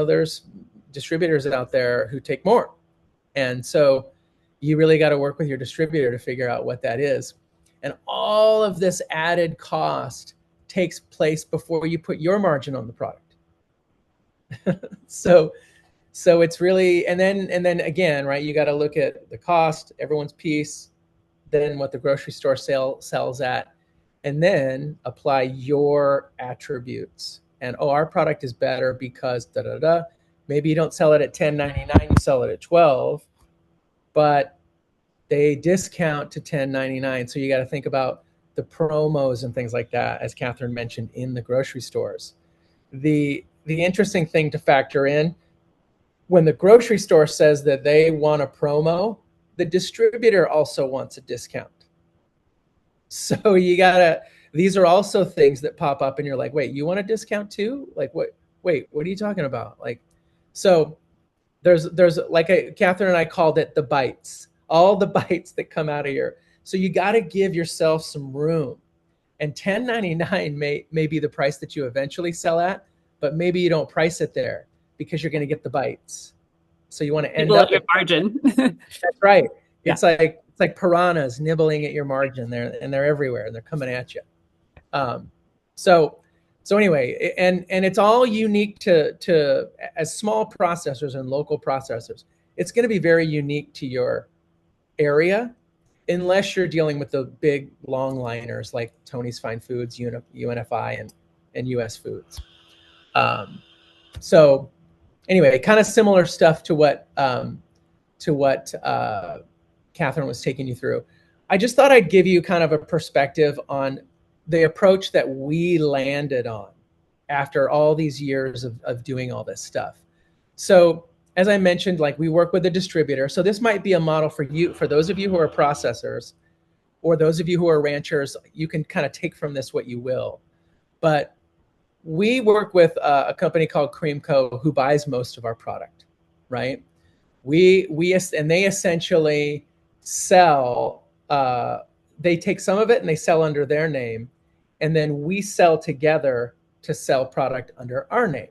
there's distributors out there who take more. And so you really got to work with your distributor to figure out what that is. And all of this added cost takes place before you put your margin on the product. So it's really, and then again, right, you got to look at the cost, everyone's piece, then what the grocery store sells at, and then apply your attributes. And our product is better because da da da. Maybe you don't sell it at $10.99, you sell it at $12, but they discount to $10.99. So you got to think about the promos and things like that, as Kathryn mentioned, in the grocery stores. The interesting thing to factor in, when the grocery store says that they want a promo, the distributor also wants a discount. So these are also things that pop up and you're like, wait, you want a discount too? Like, what are you talking about? Like, so there's like Kathryn and I called it the bites, all the bites that come out of here. So you got to give yourself some room. And $10.99 may be the price that you eventually sell at, but maybe you don't price it there because you're going to get the bites. So you want to end up at your margin. That's right. Yeah. It's like piranhas nibbling at your margin. They're everywhere and they're coming at you. So anyway, and it's all unique to as small processors and local processors. It's going to be very unique to your area, unless you're dealing with the big long liners like Tony's Fine Foods, UNFI, and US Foods. So anyway, kind of similar stuff to what Kathryn was taking you through. I just thought I'd give you kind of a perspective on the approach that we landed on after all these years of doing all this stuff. So as I mentioned, like, we work with a distributor. So this might be a model for you, for those of you who are processors or those of you who are ranchers. You can kind of take from this what you will. But we work with a company called Creamco who buys most of our product, right? And they essentially sell, they take some of it and they sell under their name. And then we sell together to sell product under our name,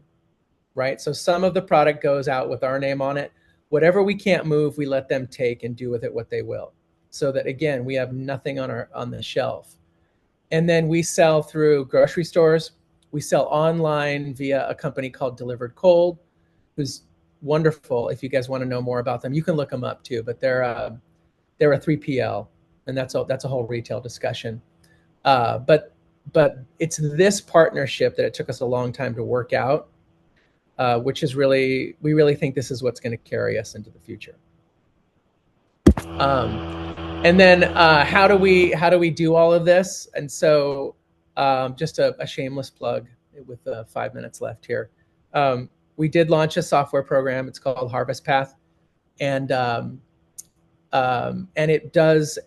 right? So some of the product goes out with our name on it. Whatever we can't move, we let them take and do with it what they will. So that, again, we have nothing on the shelf. And then we sell through grocery stores. We sell online via a company called Delivered Cold, who's wonderful. If you guys want to know more about them, you can look them up too. But they're a 3PL, and that's a whole retail discussion. But it's this partnership that it took us a long time to work out, which is we really think this is what's going to carry us into the future. And then how do we do all of this? And so just a shameless plug with 5 minutes left here. We did launch a software program. It's called Harvest Path, and it does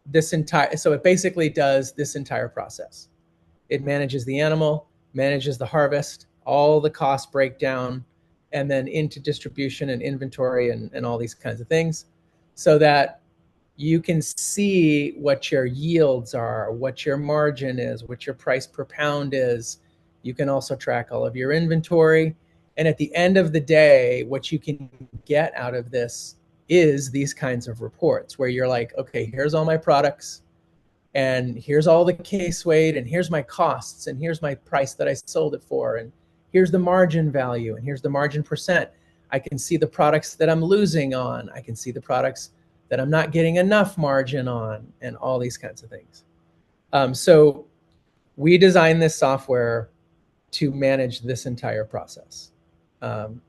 this entire. So it basically does this entire process. It manages the animal, manages the harvest, all the cost breakdown, and then into distribution and inventory and all these kinds of things, so that you can see what your yields are, what your margin is, what your price per pound is. You can also track all of your inventory. And at the end of the day, what you can get out of this is these kinds of reports where you're like, okay, here's all my products, and here's all the case weight, and here's my costs, and here's my price that I sold it for, and here's the margin value, and here's the margin percent. I can see the products that I'm losing on. I can see the products that I'm not getting enough margin on, and all these kinds of things. So we designed this software to manage this entire process,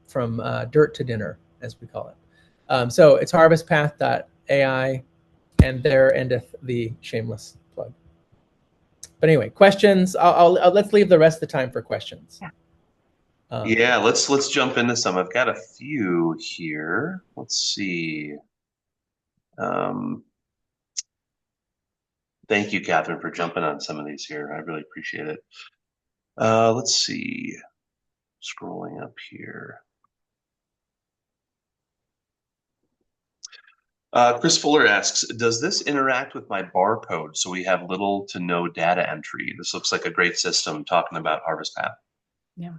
from dirt to dinner, as we call it. So it's harvestpath.ai, and there endeth the shameless plug. But anyway, questions. Let's leave the rest of the time for questions. Yeah, let's jump into some. I've got a few here. Let's see. Thank you, Kathryn, for jumping on some of these here. I really appreciate it. Let's see. Scrolling up here. Chris Fuller asks, does this interact with my barcode so we have little to no data entry? This looks like a great system talking about Harvest Path. Yeah.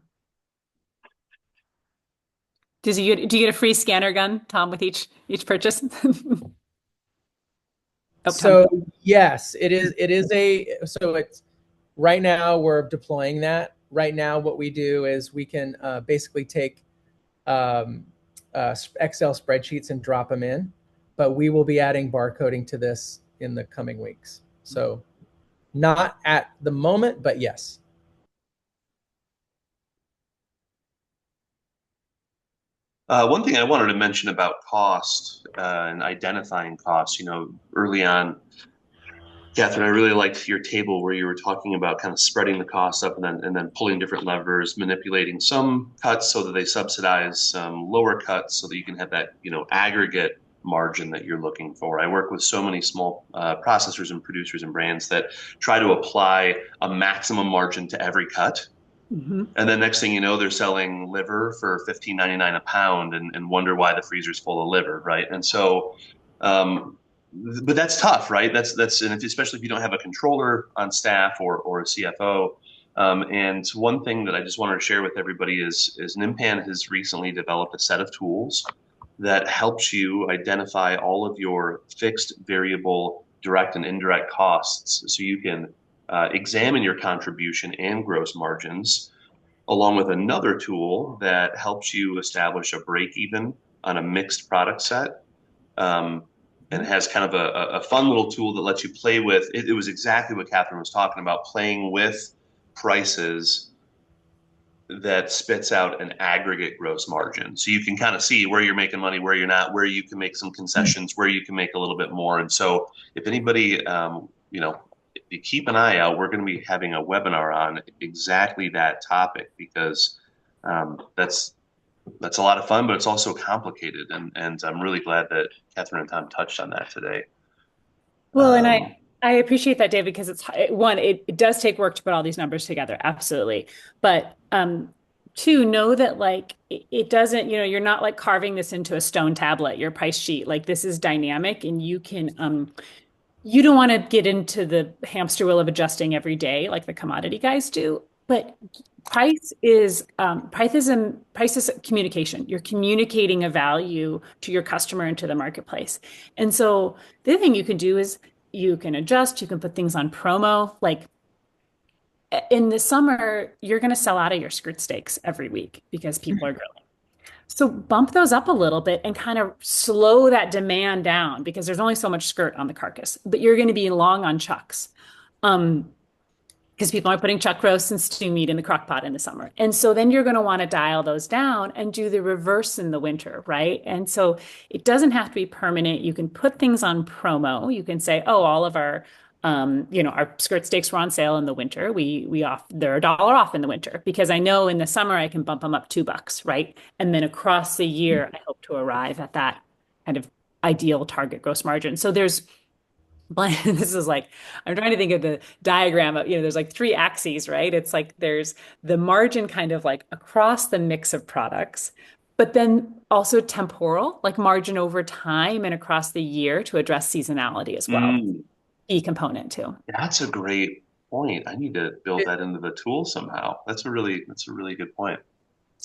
Do you get a free scanner gun, Tom, with each purchase? So yes, it is so it's right now we're deploying that. Right now, what we do is we can basically take Excel spreadsheets and drop them in, but we will be adding barcoding to this in the coming weeks. So not at the moment, but yes. One thing I wanted to mention about cost and identifying costs, early on, Kathryn, I really liked your table where you were talking about kind of spreading the costs up and then pulling different levers, manipulating some cuts so that they subsidize some lower cuts so that you can have that, aggregate margin that you're looking for. I work with so many small processors and producers and brands that try to apply a maximum margin to every cut. Mm-hmm. And then next thing you know, they're selling liver for $15.99 a pound and wonder why the freezer's full of liver, right? And so, but that's tough, right? That's and especially if you don't have a controller on staff or a CFO. And one thing that I just wanted to share with everybody is NMPAN has recently developed a set of tools that helps you identify all of your fixed, variable, direct, and indirect costs, so you can examine your contribution and gross margins, along with another tool that helps you establish a break even on a mixed product set. And has kind of a fun little tool that lets you play with. It was exactly what Kathryn was talking about, playing with prices that spits out an aggregate gross margin. So you can kind of see where you're making money, where you're not, where you can make some concessions, where you can make a little bit more. And so if anybody, if you keep an eye out, we're going to be having a webinar on exactly that topic, because that's a lot of fun, but it's also complicated. And I'm really glad that Kathryn and Tom touched on that today. Well, and I appreciate that, David, because it does take work to put all these numbers together. Absolutely. But two, know that it doesn't, you're not like carving this into a stone tablet, your price sheet. Like, this is dynamic, and you can, you don't want to get into the hamster wheel of adjusting every day like the commodity guys do. But price is communication. You're communicating a value to your customer and to the marketplace. And so the other thing you can do is you can adjust, you can put things on promo. Like, in the summer, you're going to sell out of your skirt steaks every week because people are grilling. So bump those up a little bit and kind of slow that demand down because there's only so much skirt on the carcass, but you're going to be long on chucks. Um, because people are putting chuck roasts and stew meat in the crock pot in the summer. And so then you're going to want to dial those down and do the reverse in the winter, right? And so it doesn't have to be permanent. You can put things on promo. You can say, oh, all of our our skirt steaks were on sale in the winter. They're $1 off in the winter because I know in the summer I can bump them up $2, right? And then across the year, I hope to arrive at that kind of ideal target gross margin. So there's this is like I'm trying to think of the diagram of, there's like three axes, right? It's like there's the margin kind of like across the mix of products, but then also temporal, like margin over time and across the year to address seasonality as well. Mm, Key component too. that's a great point. I need to build that into the tool somehow. That's a really good point.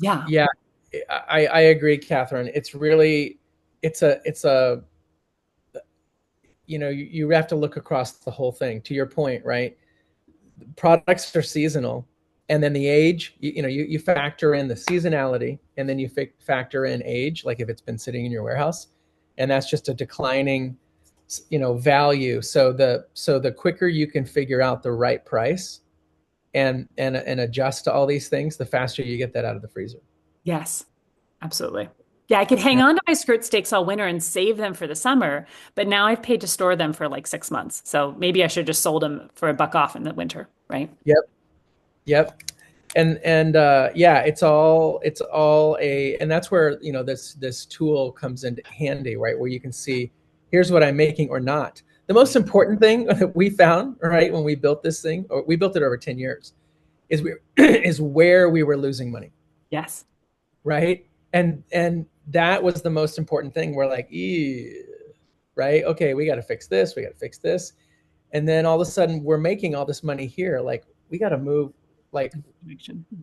Yeah. Yeah, I agree, Kathryn. It's a you have to look across the whole thing. To your point, right? Products are seasonal, and then the age. You factor in the seasonality, and then you factor in age, like if it's been sitting in your warehouse, and that's just a declining, value. So the quicker you can figure out the right price and adjust to all these things, the faster you get that out of the freezer. Yes, absolutely. Yeah, I could hang Yeah. on to my skirt steaks all winter and save them for the summer, but now I've paid to store them for like 6 months. So maybe I should just sold them for $1 off in the winter, right? Yep. Yep. And yeah, and that's where this tool comes into handy, right? Where you can see, here's what I'm making or not. The most important thing that we found, right, when we built this thing, or we built it over 10 years, is is where we were losing money, Yes. right? And that was the most important thing. We're like, right? Okay, we got to fix this. We got to fix this. And then all of a sudden, we're making all this money here. Like, we got to move. Like,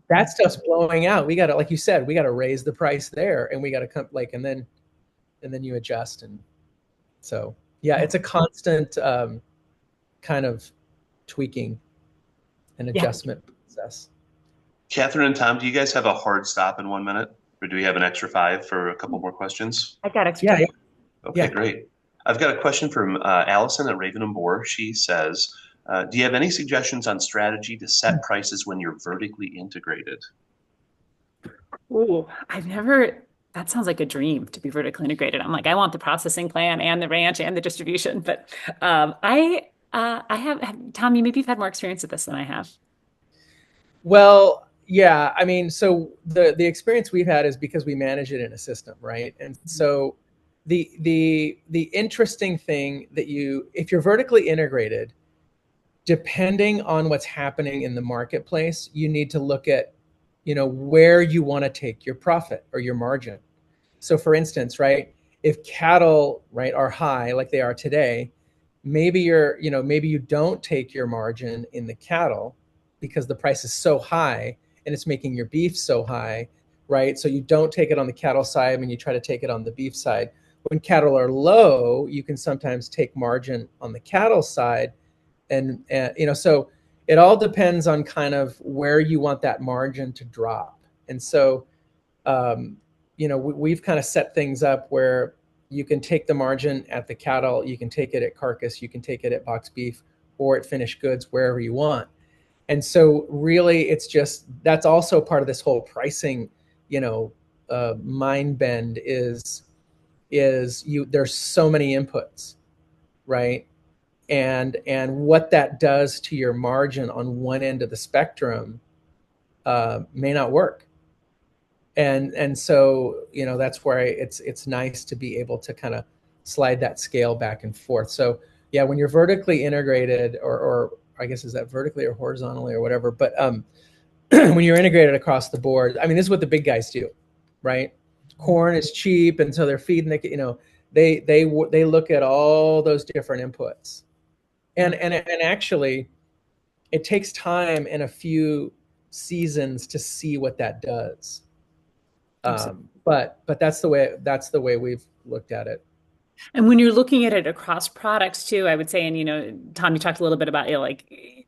that stuff's blowing out. We got to, like you said, we got to raise the price there, and we got to come and then you adjust. And so, yeah, it's a constant kind of tweaking and Yeah, adjustment process. Catherine and Tom, do you guys have a hard stop in 1 minute, or do we have an extra 5 for a couple more questions? I got extra Yeah, time. yeah, Okay, yeah. great. I've got a question from Allison at Raven and Boar. She says, "Do you have any suggestions on strategy to set prices when you're vertically integrated?" Ooh, that sounds like a dream to be vertically integrated. I'm like, I want the processing plant and the ranch and the distribution. But I have, Tom, maybe you've had more experience with this than I have. Well, yeah, I mean, so the experience we've had is because we manage it in a system, right? And so the interesting thing if you're vertically integrated, depending on what's happening in the marketplace, you need to look at, where you want to take your profit or your margin. So for instance, right, if cattle, right, are high like they are today, maybe maybe you don't take your margin in the cattle because the price is so high and it's making your beef so high, right? So you don't take it on the cattle side and you try to take it on the beef side. When cattle are low, you can sometimes take margin on the cattle side, and so it all depends on kind of where you want that margin to drop. And so we've kind of set things up where you can take the margin at the cattle, you can take it at carcass, you can take it at box beef or at finished goods, wherever you want. And so really that's also part of this whole pricing, mind bend is there's so many inputs, right? And what that does to your margin on one end of the spectrum may not work. And so that's where it's nice to be able to kind of slide that scale back and forth. So yeah, when you're vertically integrated, or I guess, is that vertically or horizontally or whatever, but when you're integrated across the board, I mean, this is what the big guys do, right? Corn is cheap, and so they're feeding they look at all those different inputs, and actually, it takes time and a few seasons to see what that does. But that's the way we've looked at it. And when you're looking at it across products too, I would say, and Tom, you talked a little bit about, like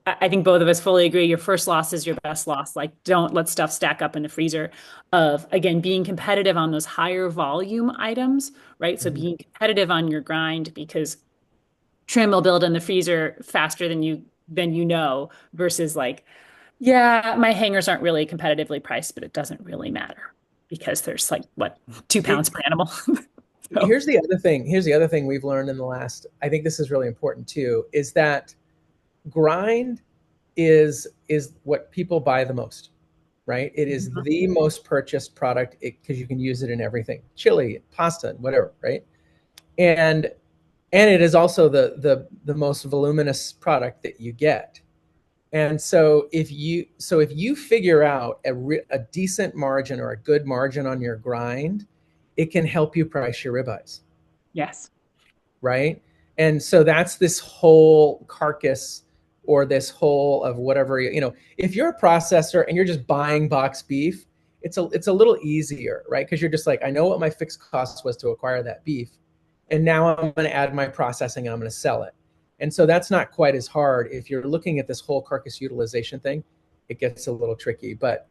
I think both of us fully agree. Your first loss is your best loss. Like, don't let stuff stack up in the freezer. Of again, being competitive on those higher volume items, right? So Mhm. being competitive on your grind because trim will build in the freezer faster than versus like, yeah, my hangers aren't really competitively priced, but it doesn't really matter because there's like what 2 pounds per animal. So Here's the other thing. Here's the other thing we've learned in the last, I think this is really important too, is that grind is what people buy the most, right? It is the most purchased product because you can use it in everything, chili, pasta, whatever, right? And it is also the most voluminous product that you get. And so if you figure out a decent margin or a good margin on your grind, it can help you price your ribeyes, yes. right? And so that's this whole carcass or this whole of whatever, if you're a processor and you're just buying box beef, it's a little easier, right? Because you're just like, I know what my fixed cost was to acquire that beef. And now I'm going to add my processing and I'm going to sell it. And so that's not quite as hard. If you're looking at this whole carcass utilization thing, it gets a little tricky. But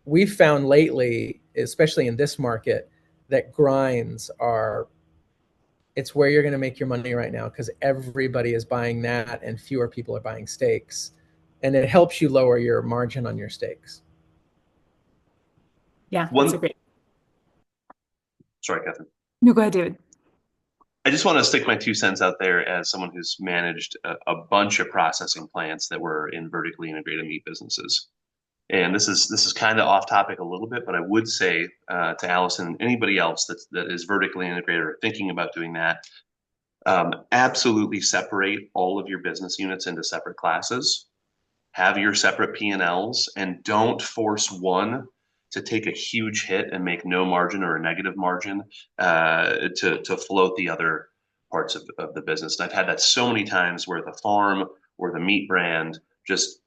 we've found lately, especially in this market, that grinds are it's where you're going to make your money right now because everybody is buying that and fewer people are buying steaks. And it helps you lower your margin on your steaks. Yeah, that's a One, great. sorry, Kathryn. No, go ahead, David. I just want to stick my 2 cents out there as someone who's managed a bunch of processing plants that were in vertically integrated meat businesses. And this is kind of off topic a little bit, but I would say to Allison and anybody else that is vertically integrated or thinking about doing that, absolutely separate all of your business units into separate classes. Have your separate P&Ls, and don't force one to take a huge hit and make no margin or a negative margin to float the other parts of the business. And I've had that so many times where the farm or the meat brand just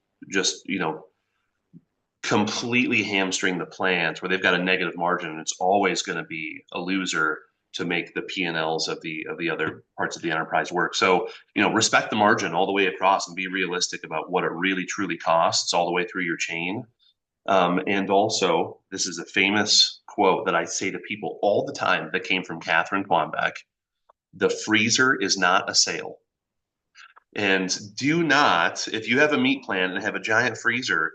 completely hamstring the plant where they've got a negative margin and it's always going to be a loser to make the P&Ls of the other parts of the enterprise work. So, respect the margin all the way across and be realistic about what it really truly costs all the way through your chain. And also, this is a famous quote that I say to people all the time that came from Kathryn Quanbeck. The freezer is not a sale. And do not, if you have a meat plant and have a giant freezer,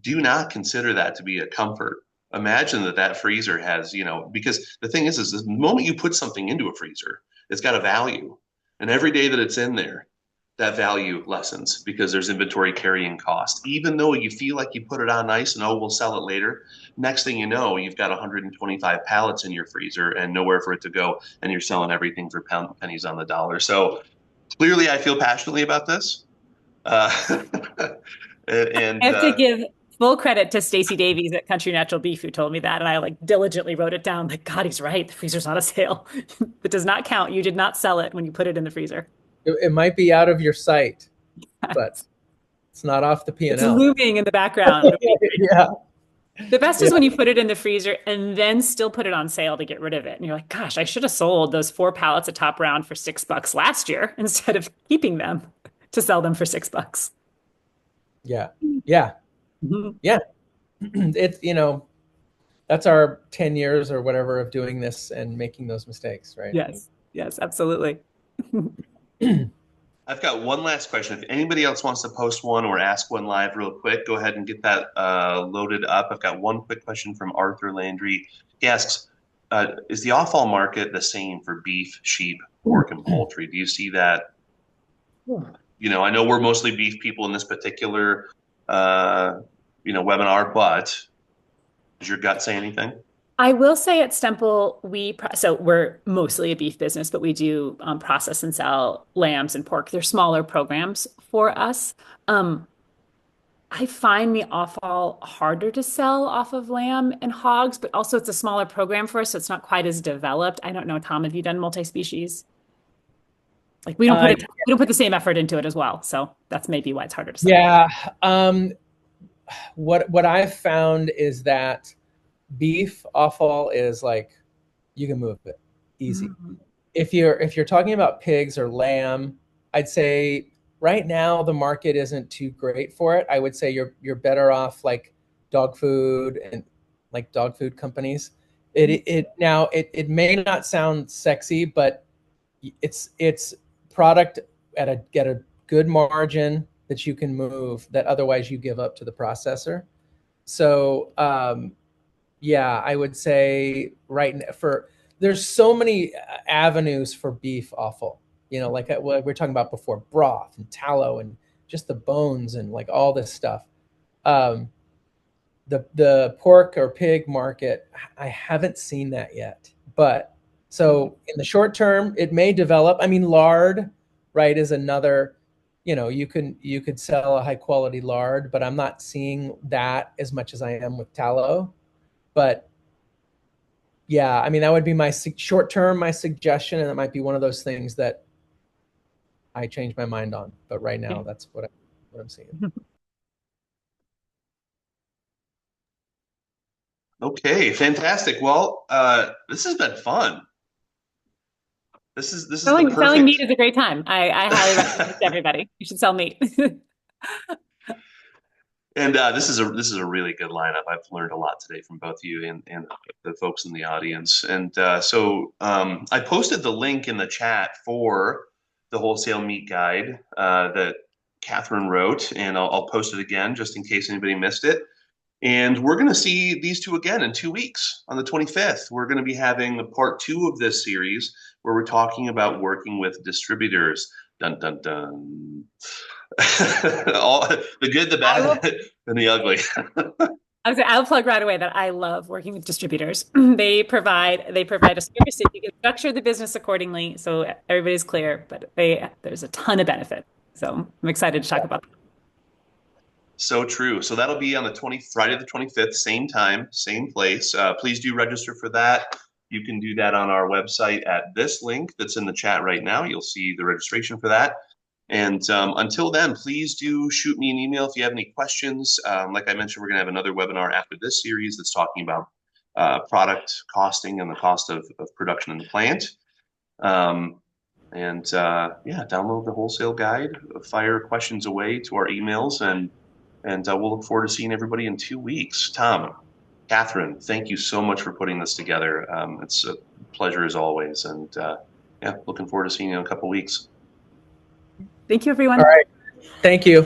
do not consider that to be a comfort. Imagine that freezer has, because the thing is the moment you put something into a freezer, it's got a value. And every day that it's in there, that value lessens because there's inventory carrying cost. Even though you feel like you put it on ice and, oh, we'll sell it later, next thing you know, you've got 125 pallets in your freezer and nowhere for it to go. And you're selling everything for pennies on the dollar. So clearly, I feel passionately about this. Uh, I and have to give full credit to Stacy Davies at Country Natural Beef who told me that, and I like diligently wrote it down. Like, God, he's right. The freezer's not a sale. It does not count. You did not sell it when you put it in the freezer. It might be out of your sight, but it's not off the It's P&L. looming in the background. Yeah. The best Yeah. is when you put it in the freezer and then still put it on sale to get rid of it. And you're like, gosh, I should have sold those 4 pallets of top round for $6 last year instead of keeping them to sell them for $6. Yeah. Yeah. Mhm. Yeah. It's, that's our 10 years or whatever of doing this and making those mistakes, right? Yes, yes, absolutely. I've got one last question. If anybody else wants to post one or ask one live real quick, go ahead and get that loaded up. I've got one quick question from Arthur Landry. He asks, is the offal market the same for beef, sheep, pork, and poultry? Do you see that? I know we're mostly beef people in this particular, webinar, but does your gut say anything? I will say at Stemple, so we're mostly a beef business, but we do process and sell lambs and pork. They're smaller programs for us. Um, I find the offal harder to sell off of lamb and hogs, but also it's a smaller program for us, so it's not quite as developed. I don't know, Tom, have you done multi-species? Like Uh, we don't put the same effort into it as well, so that's maybe why it's harder to sell. yeah. What I've found is that beef offal is like you can move it easy. Mhm. If you're talking about pigs or lamb, I'd say right now the market isn't too great for it. I would say you're better off like dog food and like dog food companies. It may not sound sexy, but it's product at a good margin that you can move that otherwise you give up to the processor. So yeah, I would say there's so many avenues for beef offal. You know, like what we were talking about before, broth and tallow and just the bones and like all this stuff. Um, the pork or pig market, I haven't seen that yet. But so in the short term, it may develop. I mean, lard, right, is another, you could sell a high quality lard, but I'm not seeing that as much as I am with tallow. But yeah, I mean, that would be my short term, my suggestion, and it might be one of those things that I change my mind on. But right now, that's what I'm seeing. Okay, fantastic. Well, this has been fun. This is the Selling perfect. meat is a great time. I highly recommend it to everybody. You should sell meat. And this is a really good lineup. I've learned a lot today from both you and the folks in the audience. And I posted the link in the chat for the wholesale meat guide that Kathryn wrote, and I'll post it again just in case anybody missed it. And we're going to see these two again in 2 weeks on the 25th. We're going to be having the part 2 of this series where we're talking about working with distributors. Dun, dun, dun. All the good, the bad, and the ugly. I'll plug right away that I love working with distributors. They provide a service that you can structure the business accordingly, so everybody's clear. But there's a ton of benefit. So I'm excited to talk about that. So true. So that'll be on the Friday the 25th, same time, same place. Please do register for that. You can do that on our website at this link that's in the chat right now. You'll see the registration for that. And until then, please do shoot me an email if you have any questions. Like I mentioned, we're going to have another webinar after this series that's talking about product costing and the cost of production in the plant. Yeah, download the wholesale guide, fire questions away to our emails, and we'll look forward to seeing everybody in 2 weeks. Tom, Kathryn, thank you so much for putting this together. It's a pleasure as always. And yeah, looking forward to seeing you in a couple weeks. Thank you, everyone. All right. Thank you.